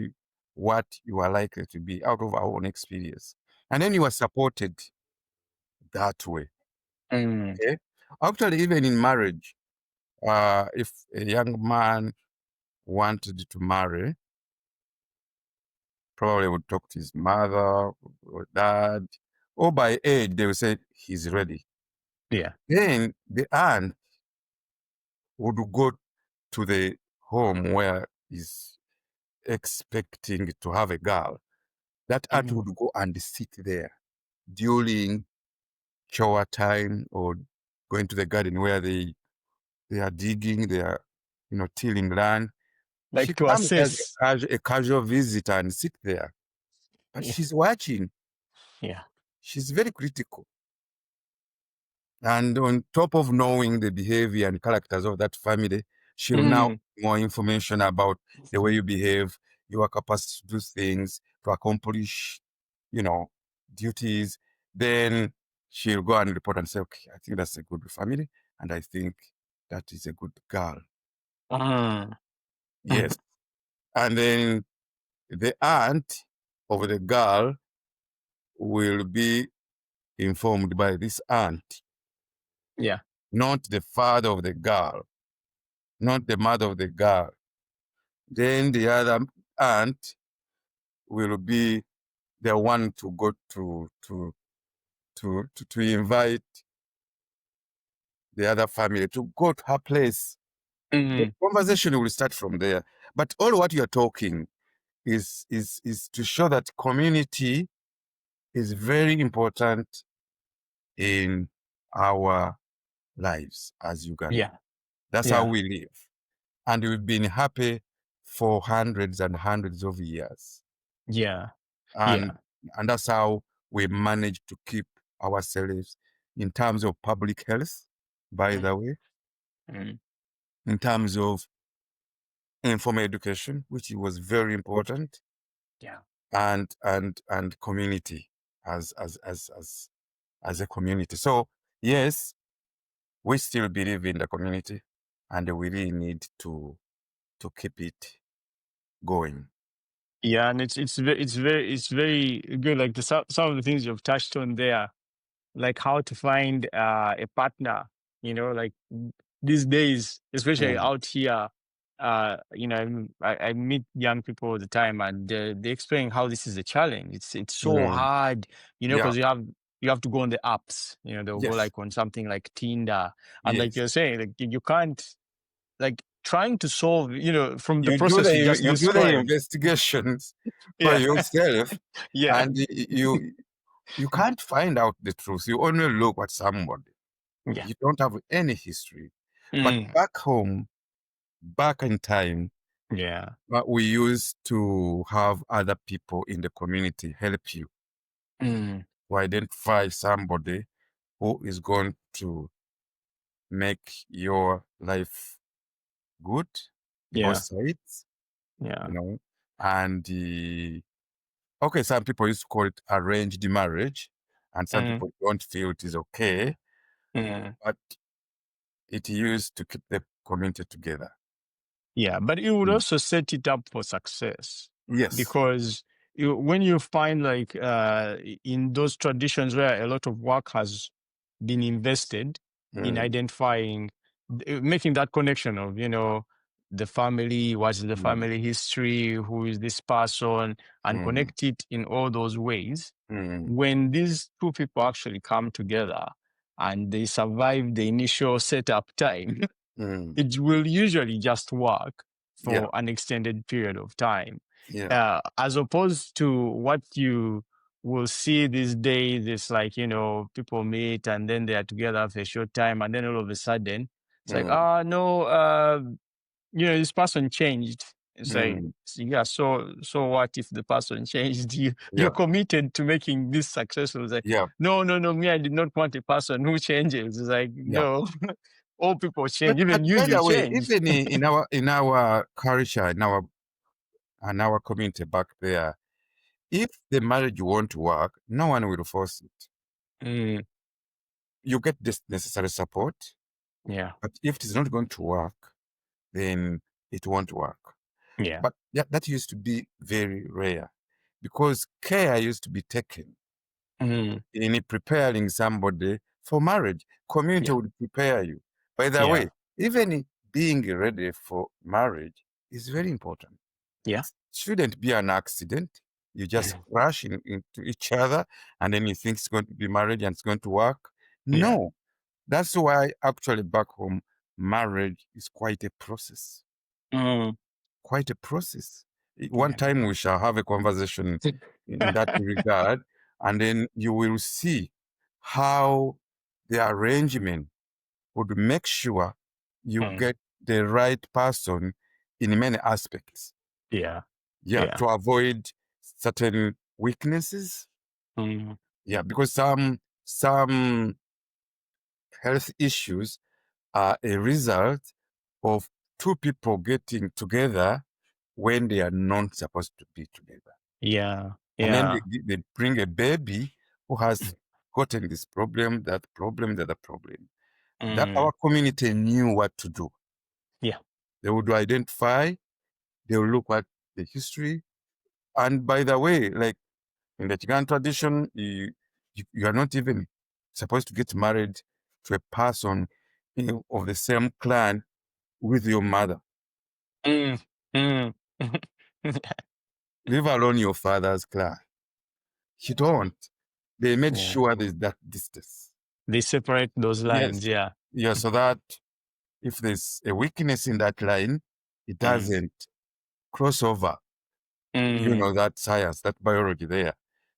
what you are likely to be out of our own experience. And then you are supported that way. Mm. Okay. Actually, even in marriage, if a young man wanted to marry, probably would talk to his mother or dad, or by age, they will say he's ready. Yeah. Then the aunt would go to the home where he's expecting to have a girl. That aunt Mm. would go and sit there during shower time or going to the garden where they are digging, they are, tilling land. She Like to comes as assess. a casual visitor and sit there, but Yeah. she's watching. Yeah. She's very critical. And on top of knowing the behavior and characters of that family, she'll now Mm. more information about the way you behave, your capacity to do things, to accomplish, you know, duties. Then she'll go and report and say, okay, I think that's a good family. And I think that is a good girl. Mm. Yes. And then the aunt of the girl will be informed by this aunt, Yeah. not the father of the girl, not the mother of the girl. Then the other aunt will be the one to go to invite the other family to go to her place. The Mm. conversation will start from there. But all what you're talking is to show that community is very important in our lives as Uganda. Yeah. That's how Yeah. we live. And we've been happy for hundreds and hundreds of years. Yeah. And Yeah. and that's how we manage to keep ourselves in terms of public health, by Mm. the way, Mm. in terms of informal education, which was very important, Yeah. and community as a community. So yes, we still believe in the community, and we really need to keep it going. Yeah, and it's very good. Like some of the things you've touched on there, like how to find a partner. Like these days, especially Mm. out here, I meet young people all the time, and they explain how this is a challenge. It's so Mm. hard, Yeah. because you have to go on the apps. They'll go Yes. like on something like Tinder, and like Yes. you're saying, like you can't like trying to solve, from the You do process the you just described. investigations for Yeah. yourself, Yeah. and you can't find out the truth. You only look at somebody. Yeah. You don't have any history. But Mm. back home, back in time, Yeah. we used to have other people in the community help you Mm. to identify somebody who is going to make your life good, both Yeah. sides, Yeah. and okay, some people used to call it arranged marriage, and some Mm. people don't feel it is okay, Mm. but it used to keep the community together. Yeah, but it would Mm. also set it up for success, Yes. because when you find like in those traditions where a lot of work has been invested in Mm. identifying, making that connection of, the family, what's the Mm. family history, who is this person, and Mm. connect it in all those ways. Mm. When these two people actually come together and they survive the initial setup time, Mm. it will usually just work Yeah. for an extended period of time. Yeah. As opposed to what you will see these days, it's like, people meet and then they are together for a short time, and then all of a sudden, it's like, Mm. no, this person changed. It's like, Mm. yeah, so what if the person changed? You're Yeah. committed to making this successful. It's like, Yeah. no, me, I did not want a person who changes. It's like, Yeah. no, all people change, But even by you the way, change. even in our culture, in our community back there, if the marriage won't work, no one will force it. Mm, You get this necessary support, yeah, but if it is not going to work, then it won't work. yeah, But that used to be very rare because care used to be taken mm, in preparing somebody for marriage. Community yeah, would prepare you. By the yeah, way, even being ready for marriage is very important. yeah, Shouldn't be an accident. You just mm, crash into each other and then you think it's going to be marriage and it's going to work. yeah, No, that's why actually back home, marriage is quite a process. mm, Quite a process. One yeah. time we shall have a conversation in that regard, and then you will see how the arrangement would make sure you Mm, get the right person in many aspects. yeah, Yeah, yeah, to avoid certain weaknesses. mm, Yeah, because some health issues are a result of two people getting together when they are not supposed to be together. yeah, And then yeah, they bring a baby who has gotten this problem, that problem, the other problem. That mm, our community knew what to do. yeah, They would identify, they will look at the history. And by the way, like in the Chigan tradition, you are not even supposed to get married to a person of the same clan with your mother, mm, mm. leave alone your father's clan. You don't. They made Yeah, sure there's that distance. they separate those lines. Yes. Yeah, Yeah, so that if there's a weakness in that line, it mm, doesn't cross over, mm, that science, that biology there.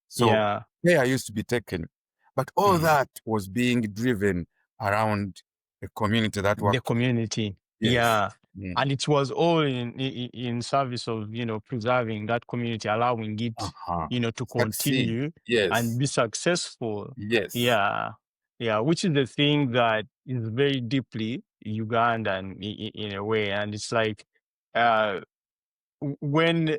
So yeah. care used to be taken. But all Mm. that was being driven around a community that The worked. community. Yes. Yeah. Mm. And it was all in service of, preserving that community, allowing it, Uh-huh. to Succeed. continue and Yes. be successful. Yes. Yeah. Yeah. Which is the thing that is very deeply Ugandan in a way. And it's like, uh, when,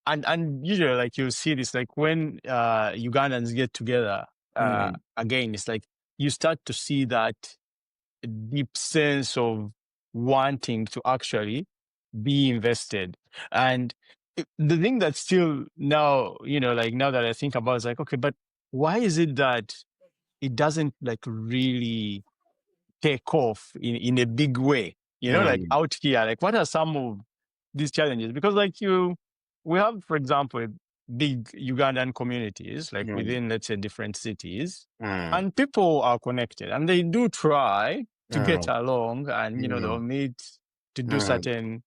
and usually like you see this, like when, Ugandans get together, Mm. again, it's like you start to see that deep sense of wanting to actually be invested. And the thing that still now, like now that I think about it, is like, okay, but why is it that it doesn't like really take off in a big way? Like Mm. out here, like what are some of these challenges? Because like we have, for example, big Ugandan communities, like Mm. within, let's say, different cities, Mm. and people are connected and they do try to get Mm. along, and, they'll Mm. meet to do Mm. certain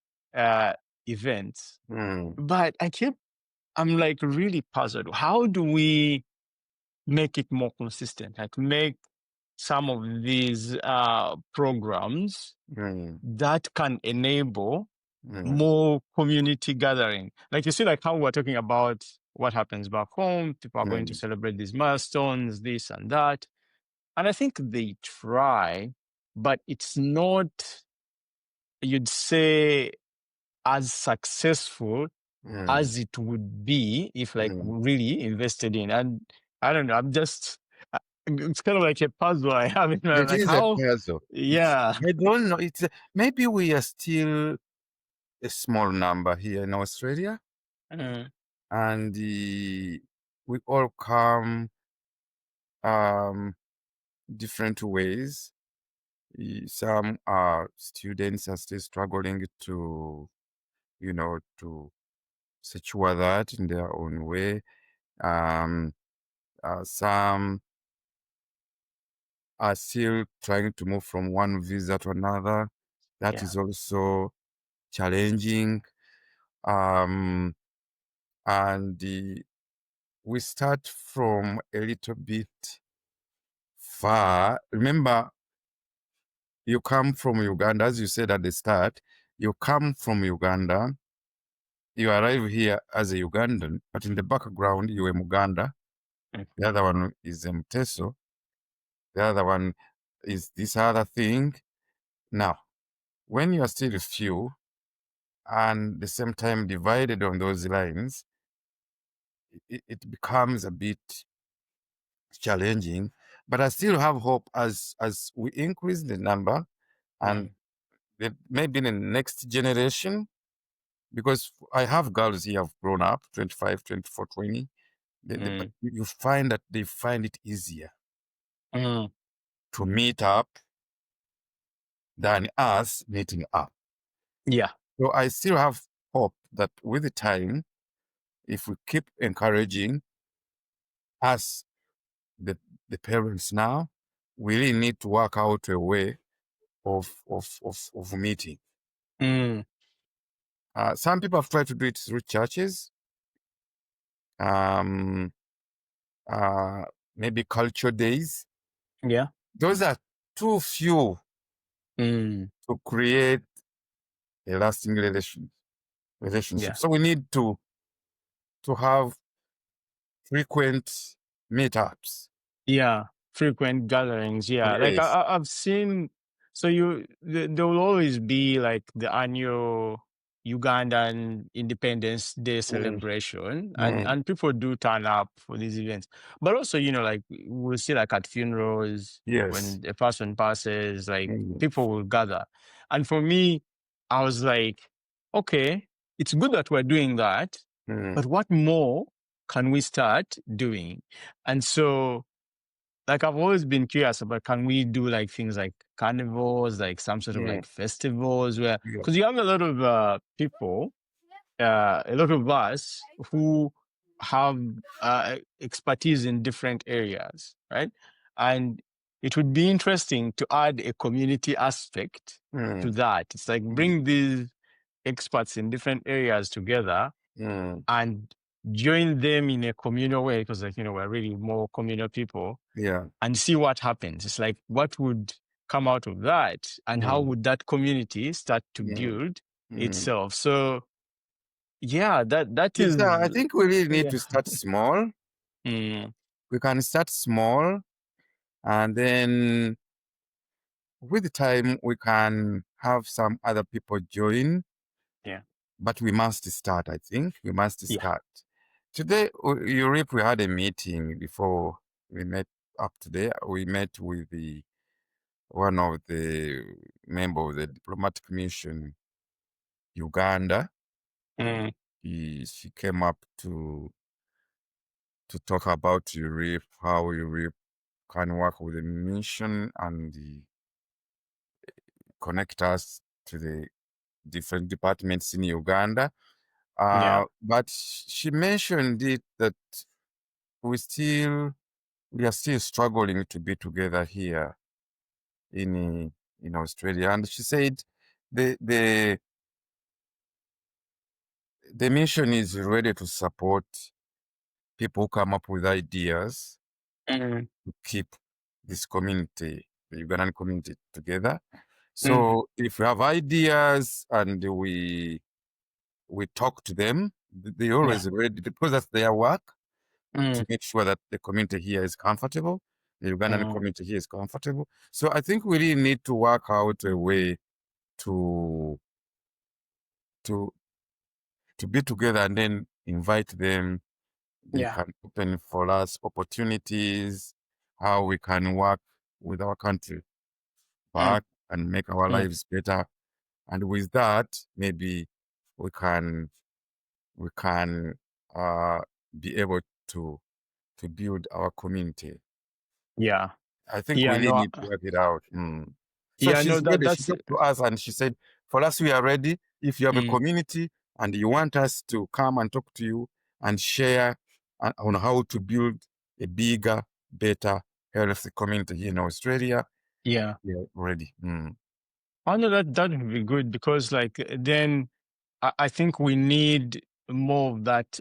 events. Mm. But I'm like really puzzled. How do we make it more consistent? Like make some of these programs that can enable more community gathering. Like you see, like how we're talking about what happens back home. People are going to celebrate these milestones, this and that. And I think they try, but it's not, you'd say, as successful as it would be if like really invested in. And I don't know, it's kind of like a puzzle I have in my, It like is a how, puzzle. yeah. I don't know. It's maybe we are still a small number here in Australia, and we all come different ways. Some students are still struggling to, to secure that in their own way. Some are still trying to move from one visa to another. That is also challenging. And we start from a little bit far. Remember, you come from Uganda, as you said at the start, you come from Uganda, you arrive here as a Ugandan, but in the background, you are Muganda. The other one is Mteso. The other one is this other thing. Now, when you are still few and the same time divided on those lines, it becomes a bit challenging. But I still have hope as we increase the number and maybe in the next generation, because I have girls here have grown up 25, 24, 20. But you find that they find it easier to meet up than us meeting up. Yeah. So I still have hope that with the time, if we keep encouraging us, the parents now, we really need to work out a way of meeting. Some people have tried to do it through churches, maybe culture days. Yeah. Those are too few to create a lasting relationship. Yeah. So we need to have frequent meetups. Yeah. Frequent gatherings. Yeah. Like Yes. I've seen, so there will always be like the annual Ugandan Independence Day celebration, and people do turn up for these events. But also, like we'll see like at funerals, Yes. when a person passes, like people will gather. And for me, I was like, okay, it's good that we're doing that, but what more can we start doing? And so, like, I've always been curious about, can we do like things like carnivals, like some sort of like festivals where, because you have a lot of people, a lot of us who have expertise in different areas, right? And it would be interesting to add a community aspect to that. It's like bring these experts in different areas together and join them in a communal way, because like, we're really more communal people, and see what happens. It's like, what would come out of that, and how would that community start to build itself? So yeah, that is, I think we really need to start small. Mm, We can start small, and then with time we can have some other people join. yeah, But we must start. I think we must yeah, start. Today, UREEP, we had a meeting before we met up today. We met with one of the member of the diplomatic mission, Uganda. She came up to talk about UREEP, how UREEP can work with the mission and connect us to the different departments in Uganda. yeah, But she mentioned it that we are still struggling to be together here in Australia. And she said the mission is ready to support people who come up with ideas to keep this community, the Ugandan community together. So if we have ideas and we talk to them, they always ready because that's their work to make sure that the community here is comfortable, the Ugandan community here is comfortable. So I think we really need to work out a way to to be together and then invite them. They can open for us opportunities, how we can work with our country back and make our lives better. And with that, maybe we can be able to build our community. Yeah. I think we Yeah. really No. need to work it out. So Yeah. No. she's ready. She That's. talked to us and she said, for us, we are ready. If you have a community and you want us to come and talk to you and share on how to build a bigger, better, healthy community here in Australia, Yeah. we are ready. I know that would be good because, like, then I think we need more of that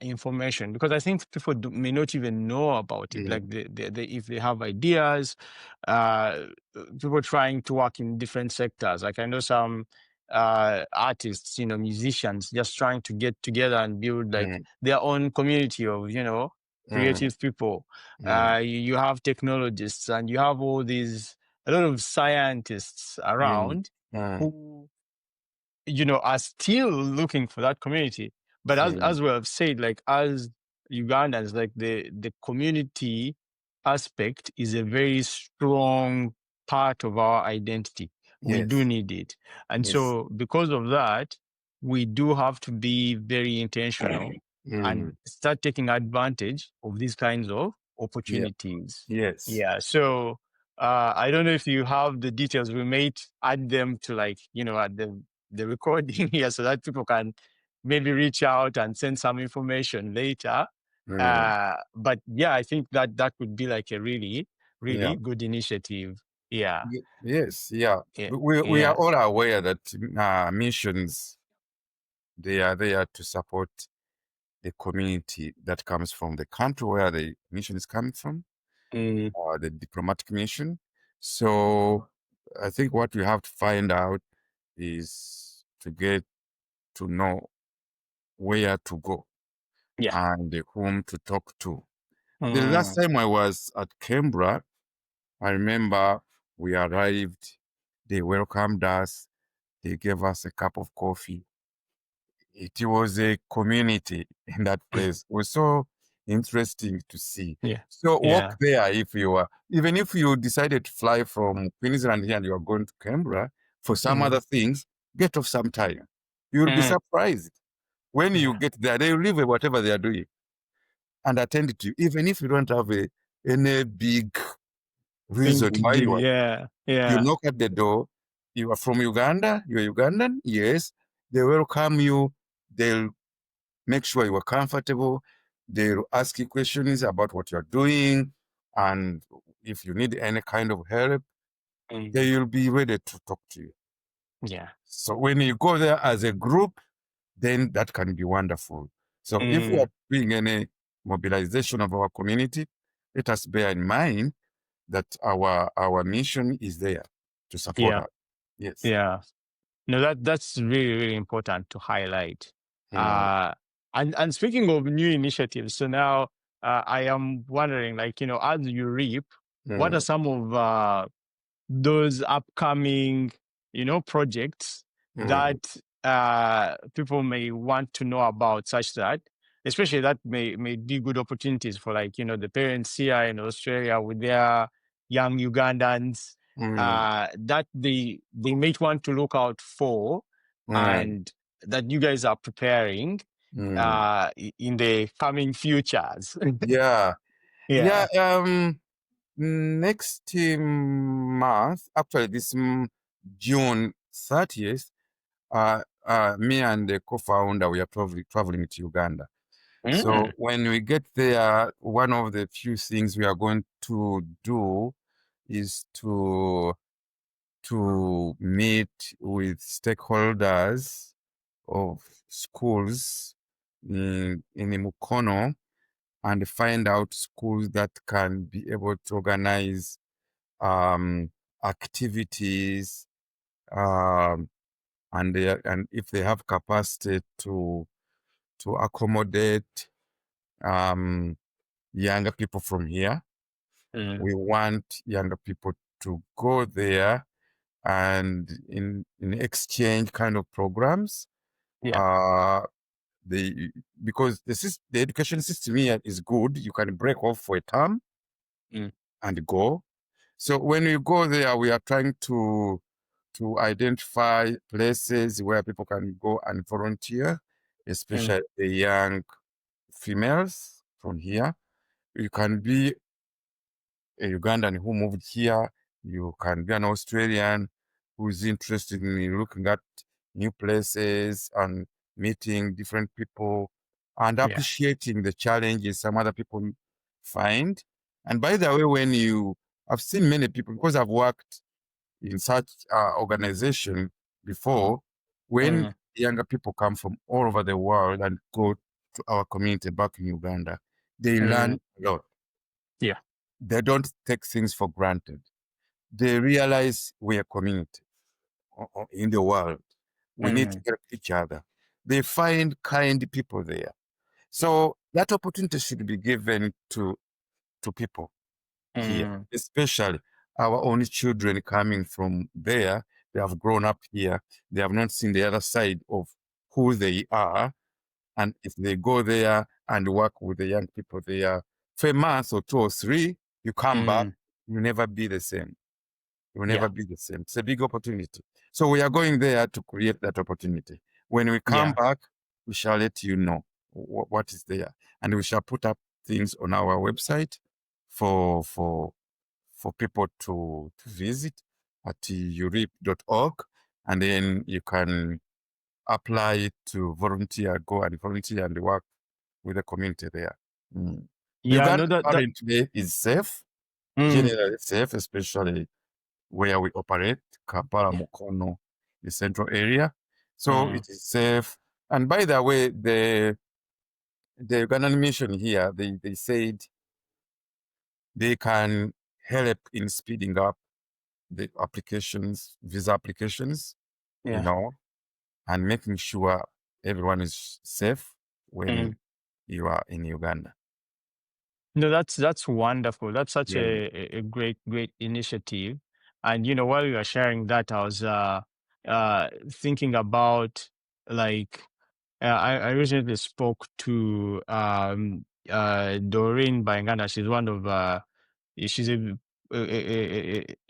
information because I think people may not even know about it. Like, if they have ideas, uh, people trying to work in different sectors. Like, I know some artists, musicians, just trying to get together and build like their own community of, creative people. You have technologists and you have a lot of scientists around who are still looking for that community. But as we have said, like, as Ugandans, like, the community aspect is a very strong part of our identity. We do need it. And so because of that, we do have to be very intentional and start taking advantage of these kinds of Yeah. opportunities. Yes. Yeah. So I don't know if you have the details. We may add them to, like, at the recording here so that people can maybe reach out and send some information later. But yeah, I think that would be like a really, really good initiative. Yeah. Yes. Yeah. Yeah. We are all aware that missions, they are there to support the community that comes from the country where the mission is coming from, or the diplomatic mission. So I think what we have to find out is to get to know where to go and whom to talk to. The last time I was at Canberra, I remember we arrived, they welcomed us, they gave us a cup of coffee. It was a community in that place. It was so interesting to see. Yeah. So walk there if you are, even if you decided to fly from Queensland here and you are going to Canberra for some other things, get off some time. You'll be surprised. When you get there, they leave whatever they are doing and attend to you, even if you don't have any big reason Thing to why do. you are. Yeah. You Yeah. knock at the door. You are from Uganda. You are Ugandan. Yes. They welcome you. They'll make sure you are comfortable. They'll ask you questions about what you're doing. And if you need any kind of help, they'll be ready to talk to you. Yeah. So when you go there as a group, then that can be wonderful. So if we are doing any mobilization of our community, let us bear in mind that our mission is there to support us. Yes. Yeah. No, that's really, really important to highlight. And speaking of new initiatives, so now I am wondering, like, as UREEP, what are some of those upcoming, projects that people may want to know about, such that, especially that may be good opportunities for, like, the parents here in Australia with their young Ugandans, that they might want to look out for, and that you guys are preparing in the coming futures. Yeah. Yeah. Next month, actually this June 30th, me and the co-founder, we are traveling to Uganda. So when we get there, one of the few things we are going to do is to meet with stakeholders of schools in Mukono and find out schools that can be able to organize activities, and if they have capacity to accommodate younger people from here, we want younger people to go there and in exchange kind of programs. Because the education system here is good. You can break off for a term and go. So when we go there, we are trying to identify places where people can go and volunteer, especially the young females from here. You can be a Ugandan who moved here. You can be an Australian who's interested in looking at new places and meeting different people and appreciating the challenges some other people find. And by the way, I've seen many people, because I've worked in such organization before, when younger people come from all over the world and go to our community back in Uganda, they learn a lot. Yeah. They don't take things for granted. They realize we're a community in the world. We need to help each other. They find kind people there. So that opportunity should be given to people here, especially our own children coming from there. They have grown up here. They have not seen the other side of who they are. And if they go there and work with the young people there for a month or 2 or 3, you come back, you'll never be the same. You'll never be the same. It's a big opportunity. So we are going there to create that opportunity. When we come back, we shall let you know what is there. And we shall put up things on our website for people to visit at ureep.org. And then you can apply to volunteer, go and volunteer and work with the community there. Uganda currently is safe, generally safe, especially where we operate, Kampala, Mukono, the central area. So it is safe. And by the way, the Ugandan mission here, they said they can help in speeding up the applications, visa applications, and making sure everyone is safe when you are in Uganda. No, that's wonderful. That's such a great initiative. And while you were sharing that, I was thinking about, like, I recently spoke to Doreen Bayangana. She's one of she's a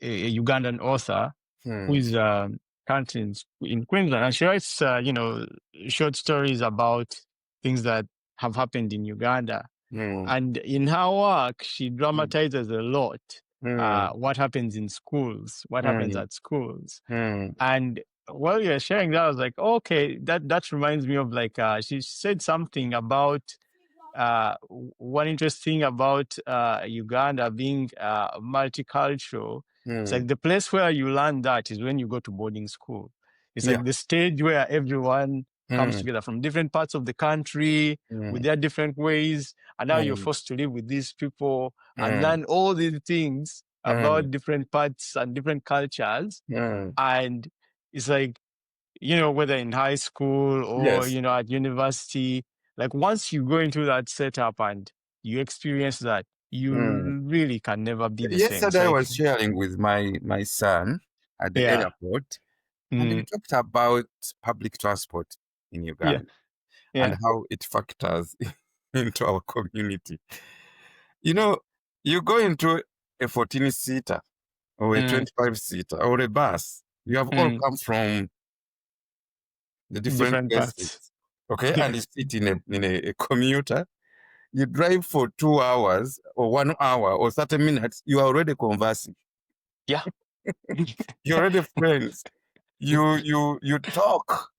Ugandan author who is currently in Queensland, and she writes short stories about things that have happened in Uganda. And in her work, she dramatizes a lot what happens in schools, what happens at schools. And while you're sharing that, I was like, okay, that reminds me of, like, she said something about one interesting thing about Uganda being multicultural. It's like the place where you learn that is when you go to boarding school. It's like the stage where everyone comes together from different parts of the country with their different ways. And now you're forced to live with these people and learn all these things about different parts and different cultures. And it's like, whether in high school or, at university, like, once you go into that setup and you experience that, you really can never be the same. Yesterday I was sharing with my son at the airport, and we talked about public transport in Uganda and how it factors into our community. You go into a 14-seater or a 25-seater or a bus. You have all come from the different places, parts. okay? And you sit in a commuter. You drive for 2 hours or 1 hour or 30 minutes. You are already conversing. Yeah. You're already friends. You talk,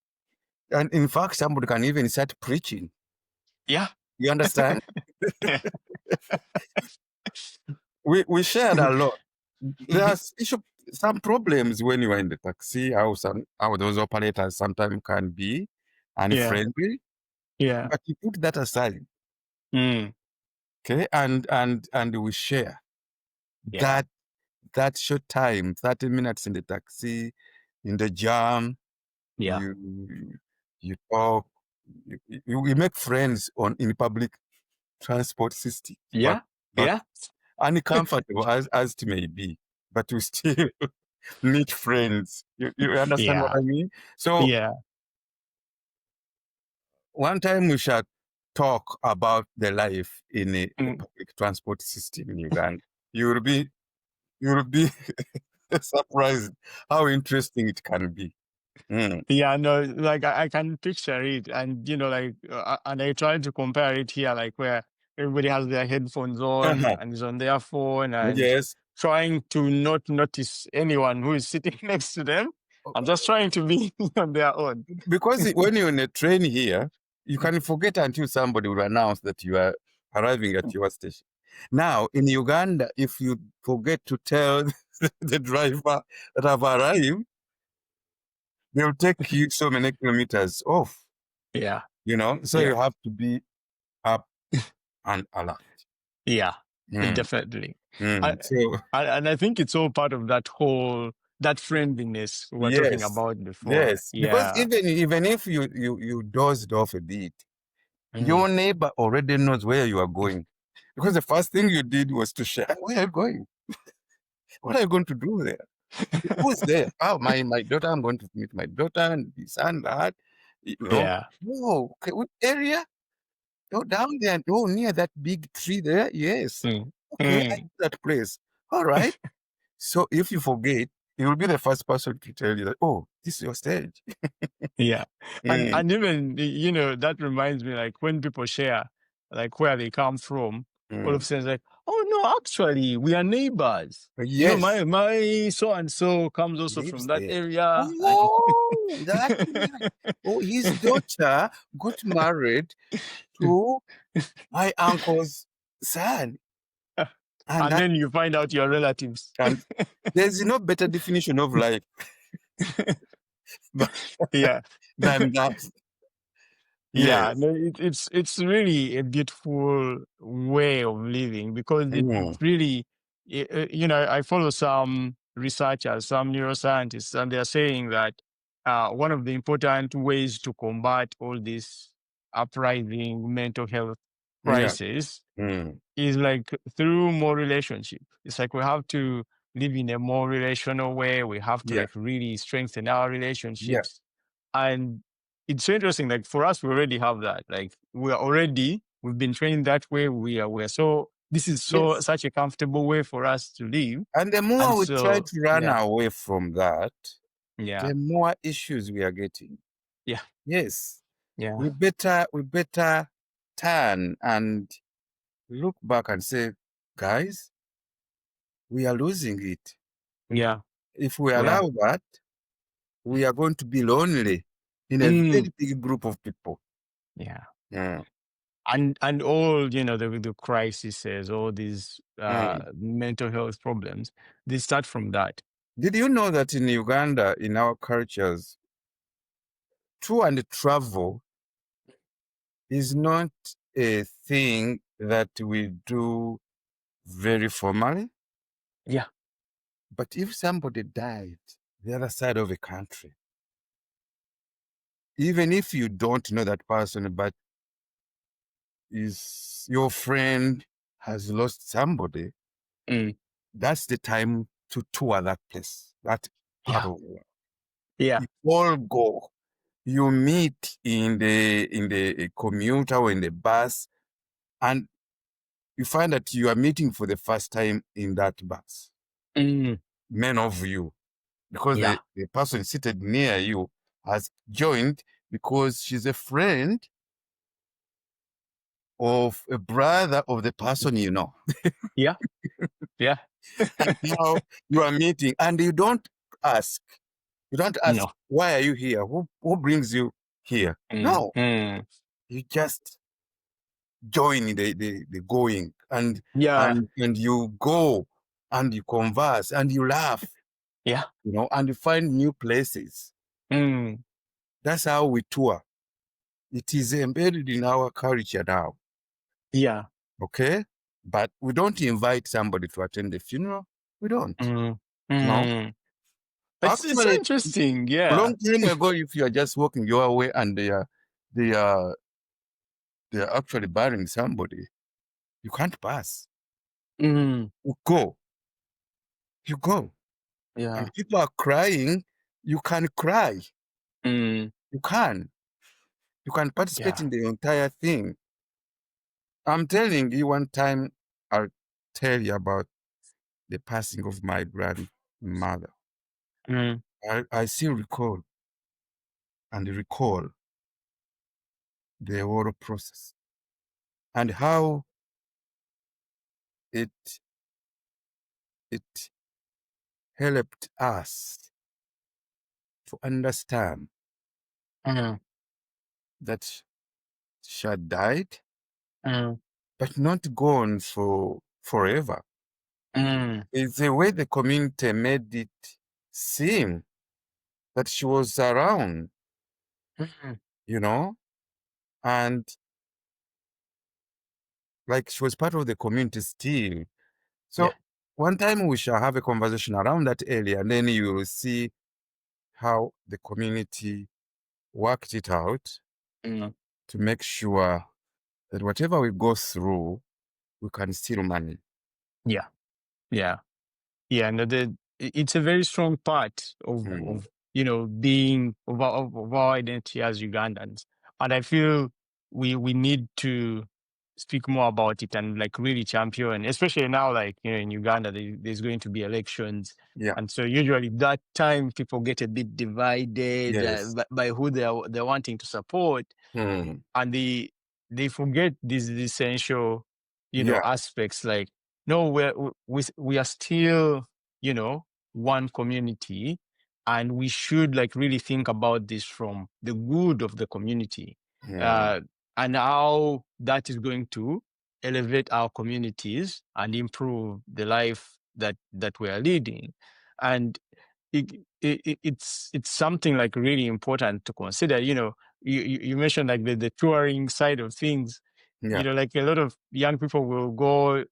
and in fact, somebody can even start preaching. Yeah. You understand? we shared a lot. There's some problems when you are in the taxi. How those operators sometimes can be unfriendly. Yeah. But you put that aside. Okay, and we share that that short time, 30 minutes in the taxi, in the jam, Yeah. you talk, you make friends in public transport system. Yeah. But Yeah. uncomfortable as it may be, but we still meet friends. You understand what Yeah. I mean? So Yeah. one time we shall talk about the life in a Mm. public transport system in Uganda. You will be surprised how interesting it can be. Yeah, no, like I can picture it, and like, and I try to compare it here, like where everybody has their headphones on Uh-huh. and is on their phone and Yes. trying to not notice anyone who is sitting next to them and just trying to be on their own. Because when you're in a train here, you can forget until somebody will announce that you are arriving at your station. Now, in Uganda, if you forget to tell the driver that I've arrived, they'll take you so many kilometers off, Yeah, so yeah, you have to be up and alert. yeah, Mm, definitely. So, And I think it's all part of that friendliness we were talking yes, about before. yes. Because Yeah. even if you dozed off a bit, Mm. your neighbor already knows where you are going. Because the first thing you did was to share, where are you going? What are you going to do there? Who's there? Oh, my daughter, I'm going to meet my daughter and this and that. Yeah. Oh, okay, what area? Oh, down there. Oh, near that big tree there. Yes. Mm. Okay, I Mm. know that place. All right. So if you forget, he will be the first person to tell you that, oh, this is your stage. Yeah. And Mm, and even that reminds me, like when people share like where they come from, all of a mm. sudden it's like, oh no, actually we are neighbors. Yes, My so and so comes also from lives that there. area. Oh, that man. Oh, his daughter got married to my uncle's son. And And that then you find out your relatives. and there's no better definition of life Yeah. than that. Yeah, Yes. no, it's really a beautiful way of living because Mm, it's really, I follow some researchers, some neuroscientists, and they're saying that one of the important ways to combat all this uprising mental health yeah. crisis Mm, is like through more relationship. It's like we have to live in a more relational way. We have to yeah. like really strengthen our Yeah. relationships. And it's so interesting. Like for us, we already have that. Like we've been trained that way. We're so this is Yes. such a comfortable way for us to live. And the And more we try so to run yeah, away from that, yeah, the more issues we are getting. yeah, Yes. yeah, We better turn and look back and say, guys, we are losing it. yeah, If we yeah. allow that, we are going to be lonely in a Mm, very big group of people. yeah. Mm, And all the crises, all these mm. mental health problems, they start from that. Did you know that in Uganda, in our cultures, tour and travel is not a thing that we do very formally? Yeah. But if somebody died the other side of a country, even if you don't know that person, but is your friend has lost somebody, Mm. that's the time to tour that place, that part Yeah. of the world. Yeah. You all go. You meet in the commuter or in the bus, and you find that you are meeting for the first time in that bus. Mm. Many of you, because Yeah. the person seated near you has joined because she's a friend of a brother of the person you know. Yeah. Yeah. And now you are meeting and ask, you don't ask, No. why are you here? Who brings you here? Mm. No, Mm. you just join the going Yeah. and you go and you converse and you laugh, Yeah. and you find new places. Mm. That's how we tour. It is embedded in our culture now. Yeah. Okay? But we don't invite somebody to attend the funeral. We don't. Mm. No. Mm. It's so Actually, interesting. a Yeah. long time ago, if you are just walking your way and they are they are actually burying somebody, you can't pass. Mm. You go. You go. Yeah. And people are crying. You can cry. Mm. You can. You can participate Yeah. in the entire thing. I'm telling you, one time I'll tell you about the passing of my grandmother. Mm. I still recall and recall the whole process and how it it helped us to understand Mm. that she had died, Mm. but not gone for forever. Mm. It's the way the community made it seem that she was around, Mm. you know, and like she was part of the community still. So Yeah. one time we shall have a conversation around that area, and then you will see how the community worked it out Mm. to make sure that whatever we go through, we can still manage. Yeah. Yeah. Yeah. No, it's a very strong part Mm. of being of our identity as Ugandans, and I feel we need to speak more about it and like really champion, especially now, like in Uganda, there's going to be elections, Yeah. and so usually that time people get a bit divided Yes. by who they're wanting to support, Mm. and they forget these essential Yeah. aspects, like no, we are still one community, and we should like really think about this from the good of the community, Mm. uh and how that is going to elevate our communities and improve the life that we are leading. And it's something like really important to consider. You mentioned like the touring side of things. Yeah. Like a lot of young people will go,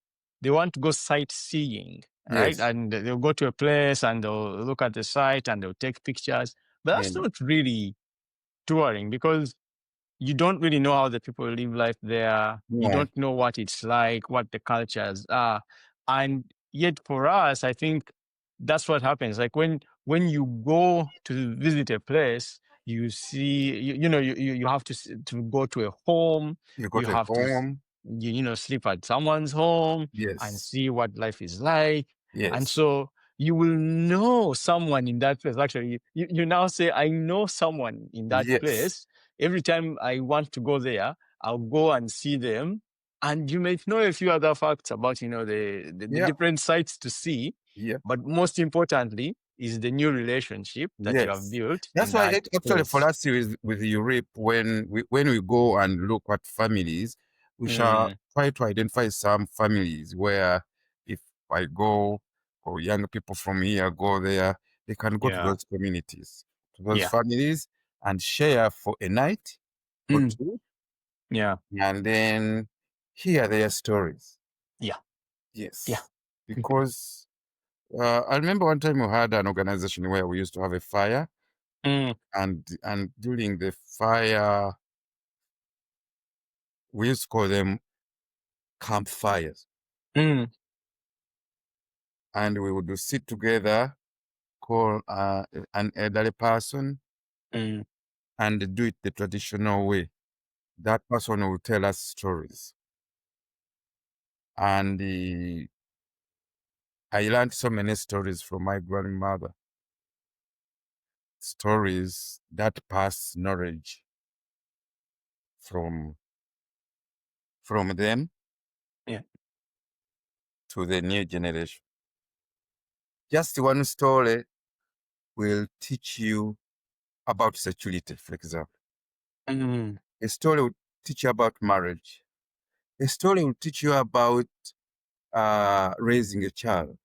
they want to go sightseeing, right? Yes. And they'll go to a place and they'll look at the site and they'll take pictures, but that's Mm. not really touring, because you don't really know how the people live life there. You Yeah. don't know what it's like, what the cultures are. And yet for us, I think that's what happens. Like when you go to visit a place, you see, you have to go to a home, You got you a have to, home. sleep at someone's home and Yes. see what life is like. And Yes. so you will know someone in that place. Actually, you now say, I know someone in that Yes. place. Every time I want to go there, I'll go and see them. And you may know a few other facts about, the Yeah. different sites to see. Yeah. But most importantly is the new relationship that you have Yes. built That's in why that actually for place. us with UREEP, when we go and look at families, we shall Mm, try to identify some families where if I go or young people from here go there, they can go to yeah. those communities, to those Yeah. families and share for a night or Mm, two, yeah. and then hear their stories. Yeah. Yeah. Yes. Because I remember one time we had an organization where we used to have a fire, Mm, and during the fire we used to call them campfires, mm, and we would sit together, call an elderly person, mm, and do it the traditional way. That person will tell us stories, and I learned so many stories from my grandmother, stories that pass knowledge from them yeah. to the new generation. Just one story will teach you about security, for example. Mm, A story will teach you about marriage. A story will teach you about raising a child.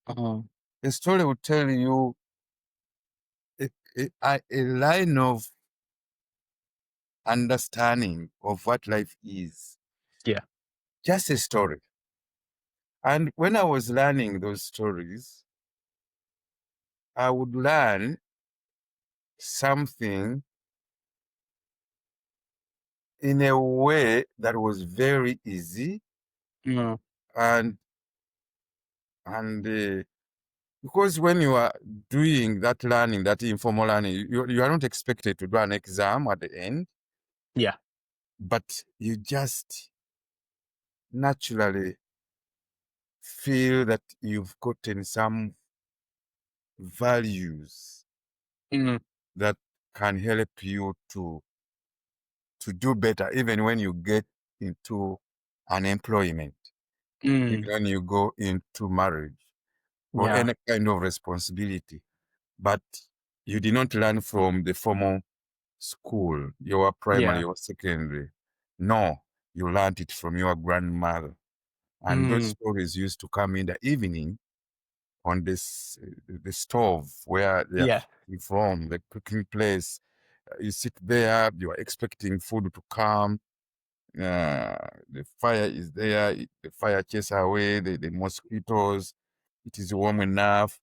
uh, A story will tell you a line of understanding of what life is. yeah. Just a story. And when I was learning those stories, I would learn something in a way that was very easy, Mm. and and because when you are doing that learning, that informal learning, you are not expected to do an exam at the end, Yeah. but you just naturally feel that you've gotten some values Mm. that can help you to do better, even when you get into unemployment, even Mm. when you go into marriage or Yeah. any kind of responsibility. But you did not learn from the formal school, your primary Yeah. or secondary. No, you learned it from your grandmother. And those Mm. stories used to come in the evening on the stove where they are Yeah. cooking from, the cooking place. You sit there, you are expecting food to come. The fire is there, the fire chases away the mosquitoes. It is warm enough.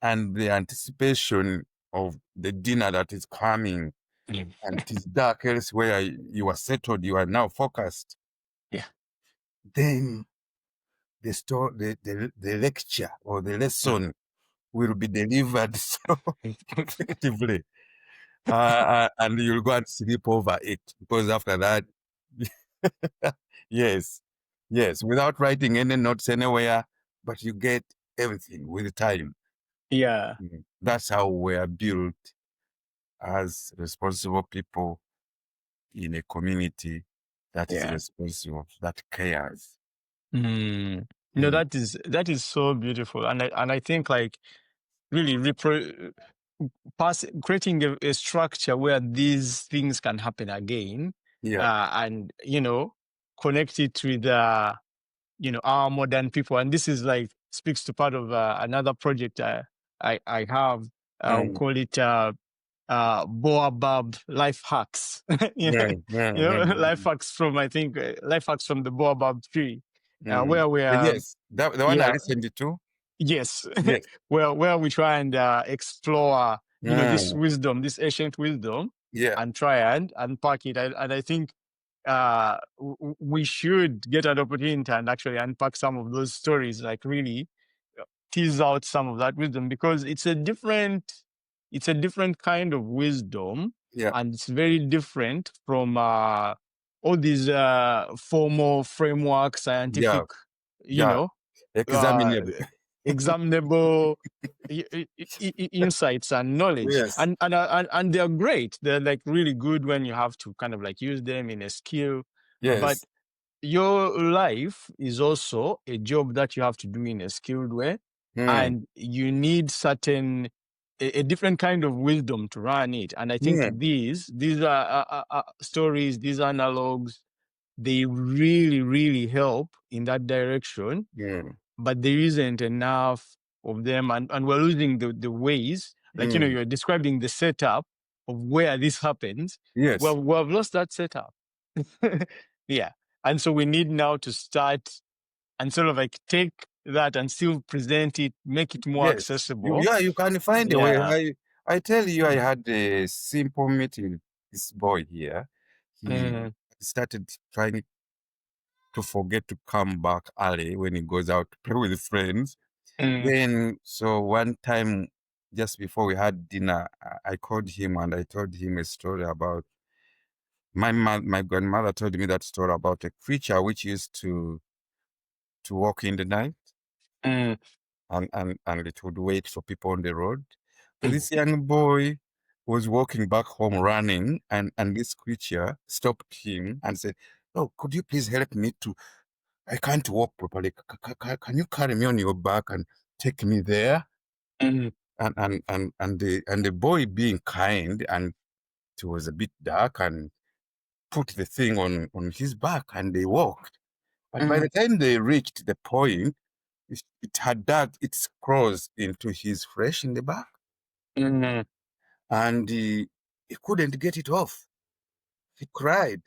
And the anticipation of the dinner that is coming, Mm. and it is dark elsewhere, you are settled, you are now focused. Yeah. Then the lecture or the lesson will be delivered so effectively. And you'll go and sleep over it, because after that, yes, yes, without writing any notes anywhere, but you get everything with time. Yeah. That's how we are built as responsible people in a community that is Yeah. responsible, that cares. Mm. No, Mm. that is so beautiful, and I think like really creating a structure where these things can happen again, Yeah. and connect it with our modern people, and this is like speaks to part of another project I have. I'll Mm. call it Boabab life hacks. Mm. Life Mm. hacks from, I think, life hacks from the Boabab tree, Mm. where we are. Yes, the one I Yeah, listened to. yes. Yes. Where we try and explore this Mm. wisdom, this ancient wisdom, Yeah. and try and unpack it. And I think we should get an opportunity and actually unpack some of those stories, like really tease out some of that wisdom, because it's a different kind of wisdom, Yeah. and it's very different from all these formal framework Yeah. scientific, you Yeah. know uh, Examinable. examinable insights and knowledge, Yes. and they're great. They're like really good when you have to kind of like use them in a skill, but Yes. your life is also a job that you have to do in a skilled way, Mm. and you need a different kind of wisdom to run it. And I think Mm. these are stories, these analogs, they really really help in that direction, Mm. but there isn't enough of them, and we're losing the ways, like Mm. you're describing the setup of where this happens. Yes. Well, we've lost that setup. Yeah, and so we need now to start and sort of like take that and still present it, make it more Yes. accessible. Yeah, you can find a way. Yeah. I tell you, I had a simple meeting with this boy here. He Mm. started trying to forget to come back early when he goes out to play with friends. Mm. Then, so one time, just before we had dinner, I called him and I told him a story about my grandmother told me that story about a creature which used to walk in the night, Mm. and it would wait for people on the road. So Mm. this young boy was walking back home running, and this creature stopped him and said, "Oh, could you please help me to? I can't walk properly. Can you carry me on your back and take me there?" Mm. And the boy, being kind, and it was a bit dark, and put the thing on his back, and they walked. But by the Mm. time they reached the point, it had dug its claws into his flesh in the back, Mm. and he couldn't get it off. He cried.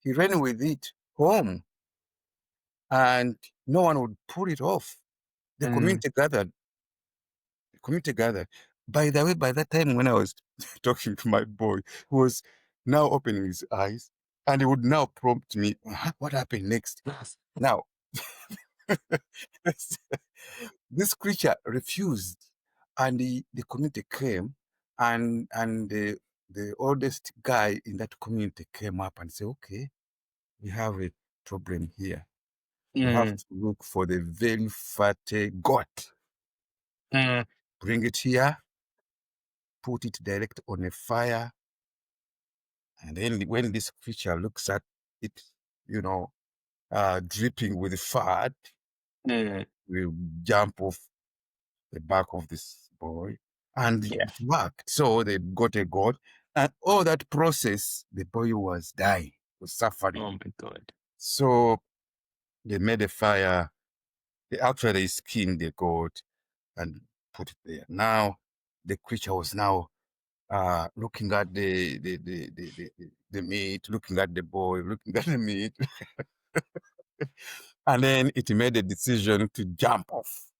He ran with it home, and no one would pull it off. The community gathered. The community gathered. By the way, by that time when I was talking to my boy, who was now opening his eyes, and he would now prompt me, what happened next? Now, this creature refused, and the community came, and the oldest guy in that community came up and said, okay, we have a problem here. You have to look for the very fat goat. Bring it here, put it direct on a fire, and then when this creature looks at it, dripping with fat, will jump off the back of this boy. And Yeah. it worked. So they got a goat. And all that process, the boy was dying, was suffering. Oh my God. So they made a fire. They actually skinned the goat and put it there. Now the creature was now looking at the meat, looking at the boy, looking at the meat. And then it made a decision to jump off.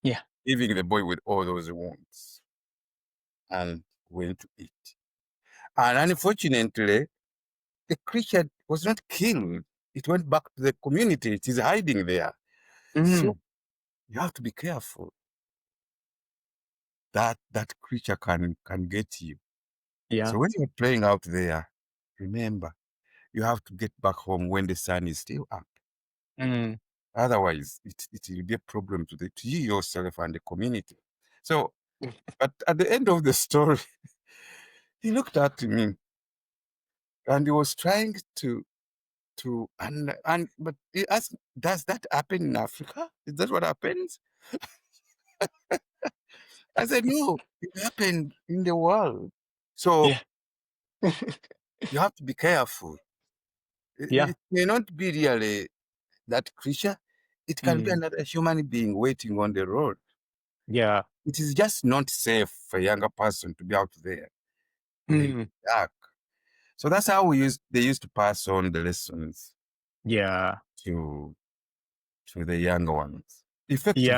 Yeah. Leaving the boy with all those wounds, and went to eat. And unfortunately, the creature was not killed. It went back to the community. It is hiding there. So you have to be careful. That creature can get you. Yeah. So when you're playing out there, remember, you have to get back home when the sun is still up. Otherwise, it will be a problem to you yourself and the community. So, but at the end of the story, he looked at me and he was trying to but he asked, does that happen in Africa? Is that what happens? I said, no, it happened in the world. So Yeah. you have to be careful. Yeah. It may not be really that creature. It can be another human being waiting on the road. Yeah. It is just not safe for a younger person to be out there when it's dark. So that's how they used to pass on the lessons Yeah. to the younger ones. Effectively.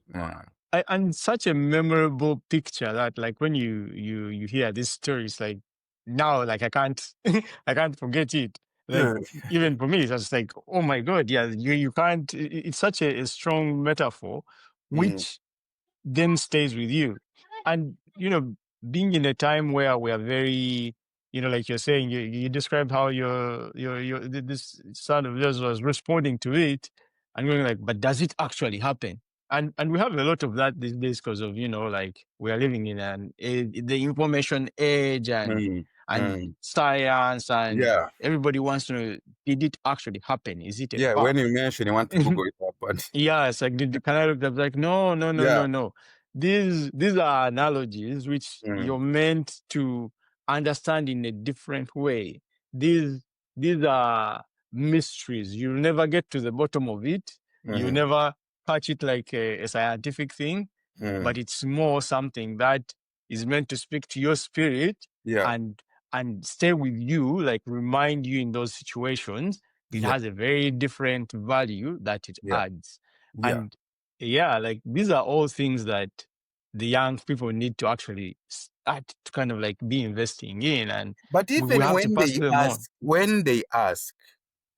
Yeah. And such a memorable picture that, like, when you hear this story, it's like, now, like, I can't I can't forget it. Like, even for me, it's just like, oh my God, yeah, you can't. It's such a strong metaphor, which then stays with you. And being in a time where we are very, like you're saying, you described how this son of yours was responding to it and going like, but does it actually happen? And we have a lot of that these days because of, like, we are living in the information age and science, and Yeah. everybody wants to know, did it actually happen? Is it a Yeah, when fact? you mention you want to Google it up, and Yeah, it's like, can I look up? Like, no, no, no, yeah, no, no. These are analogies which you're meant to understand in a different way. These are mysteries. You'll never get to the bottom of it. You never catch it like a scientific thing, but it's more something that is meant to speak to your spirit yeah, and stay with you, like remind you in those situations. It yeah, has a very different value that it yeah, adds. yeah. And yeah, like, these are all things that the young people need to actually start to kind of like be investing in, and But we even have to pass them on. when they ask,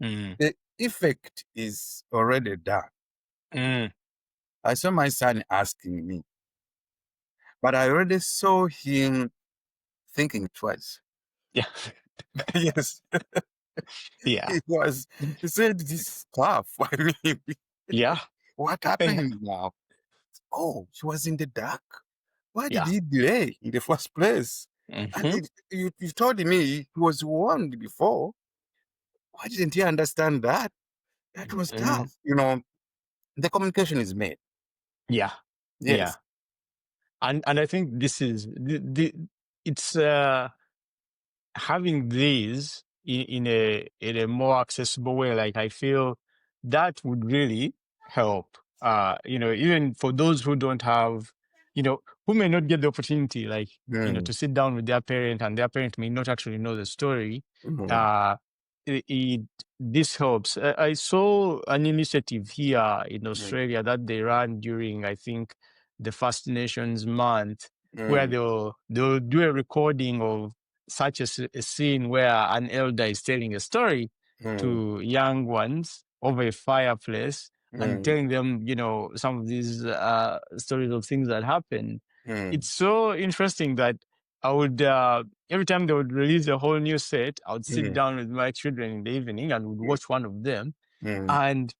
Mm, the effect is already done. mm, I saw my son asking me, but I already saw him thinking twice. yeah, Yes, yeah, he said this stuff. I mean, yeah, what yeah, happened now? Oh, she was in the dark. Why did yeah. he delay in the first place? And Mm-hmm, you told me he was warned before. Why didn't he understand that? That was mm, tough. The communication is made. yeah, yeah. Yes. And I think this is it's having these in a more accessible way. Like, I feel that would really help. Even for those who don't have, who may not get the opportunity, like, Mm, to sit down with their parent, and their parent may not actually know the story. mm, Uh, it, it, this helps. I saw an initiative here in Australia that they ran during, I think, the First Nations month, where they'll do a recording of such a scene where an elder is telling a story to young ones over a fireplace and telling them, you know, some of these stories of things that happened. It's so interesting that I would every time they would release a whole new set, I would sit down with my children in the evening and would watch one of them. And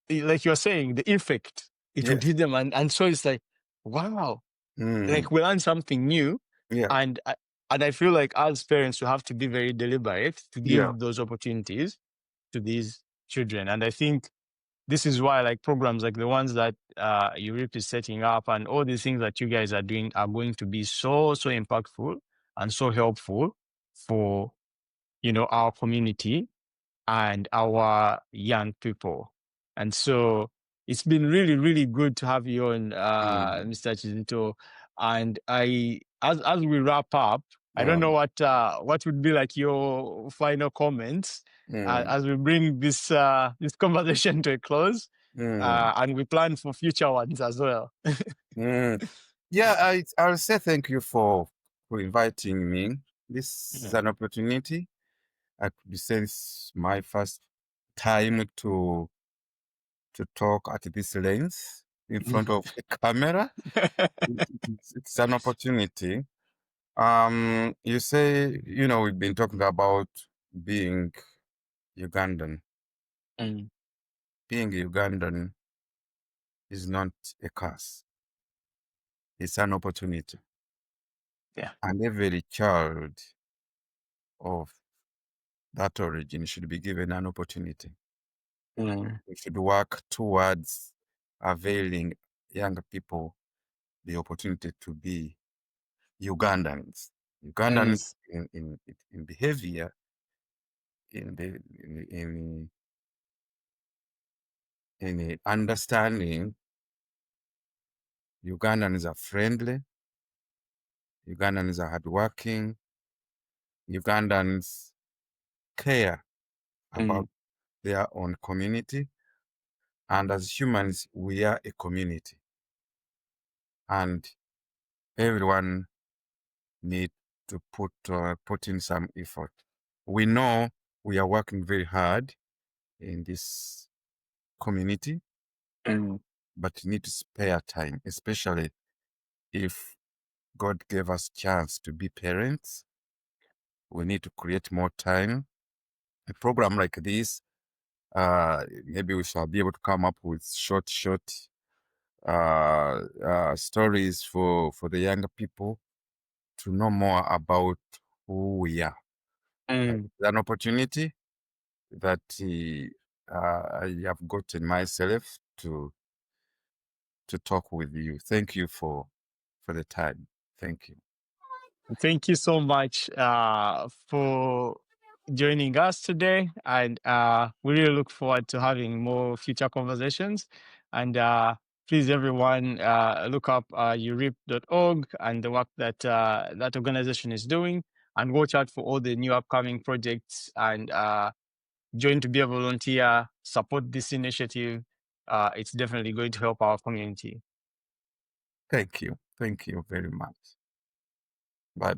like you're saying, the effect it would hit them, and so it's like, wow, like we learn something new, and I feel like as parents we have to be very deliberate to give those opportunities to these children, and I think this is why like programs like the ones that UREEP is setting up and all these things that you guys are doing are going to be so impactful and so helpful for, you know, our community and our young people. And so it's been really good to have you on, Mr. Kizito. And as we wrap up, I don't know what would be like your final comments as we bring this this conversation to a close, and we plan for future ones as well. Yeah, I'll say thank you for inviting me. This is an opportunity. I could say it's my first time to talk at this length in front of a camera. It's an opportunity. You say, you know, we've been talking about being Ugandan. Being Ugandan is not a curse. It's an opportunity. Yeah. And every child of that origin should be given an opportunity. We should work towards availing young people the opportunity to be Ugandans. Ugandans in behavior, in understanding. Ugandans are friendly. Ugandans are hardworking. Ugandans care about their own community. And as humans, we are a community. And everyone needs to put in some effort. We know we are working very hard in this community, but you need to spare time, especially if God gave us chance to be parents. We need to create more time. A program like this, maybe we shall be able to come up with short stories for the younger people to know more about who we are. It's an opportunity that I have gotten myself to talk with you. Thank you for the time. Thank you. Thank you so much for joining us today, and we really look forward to having more future conversations. And please, everyone, look up ureep.org and the work that that organization is doing, and watch out for all the new upcoming projects, and join to be a volunteer, support this initiative. It's definitely going to help our community. Thank you. Thank you very much. Bye-bye.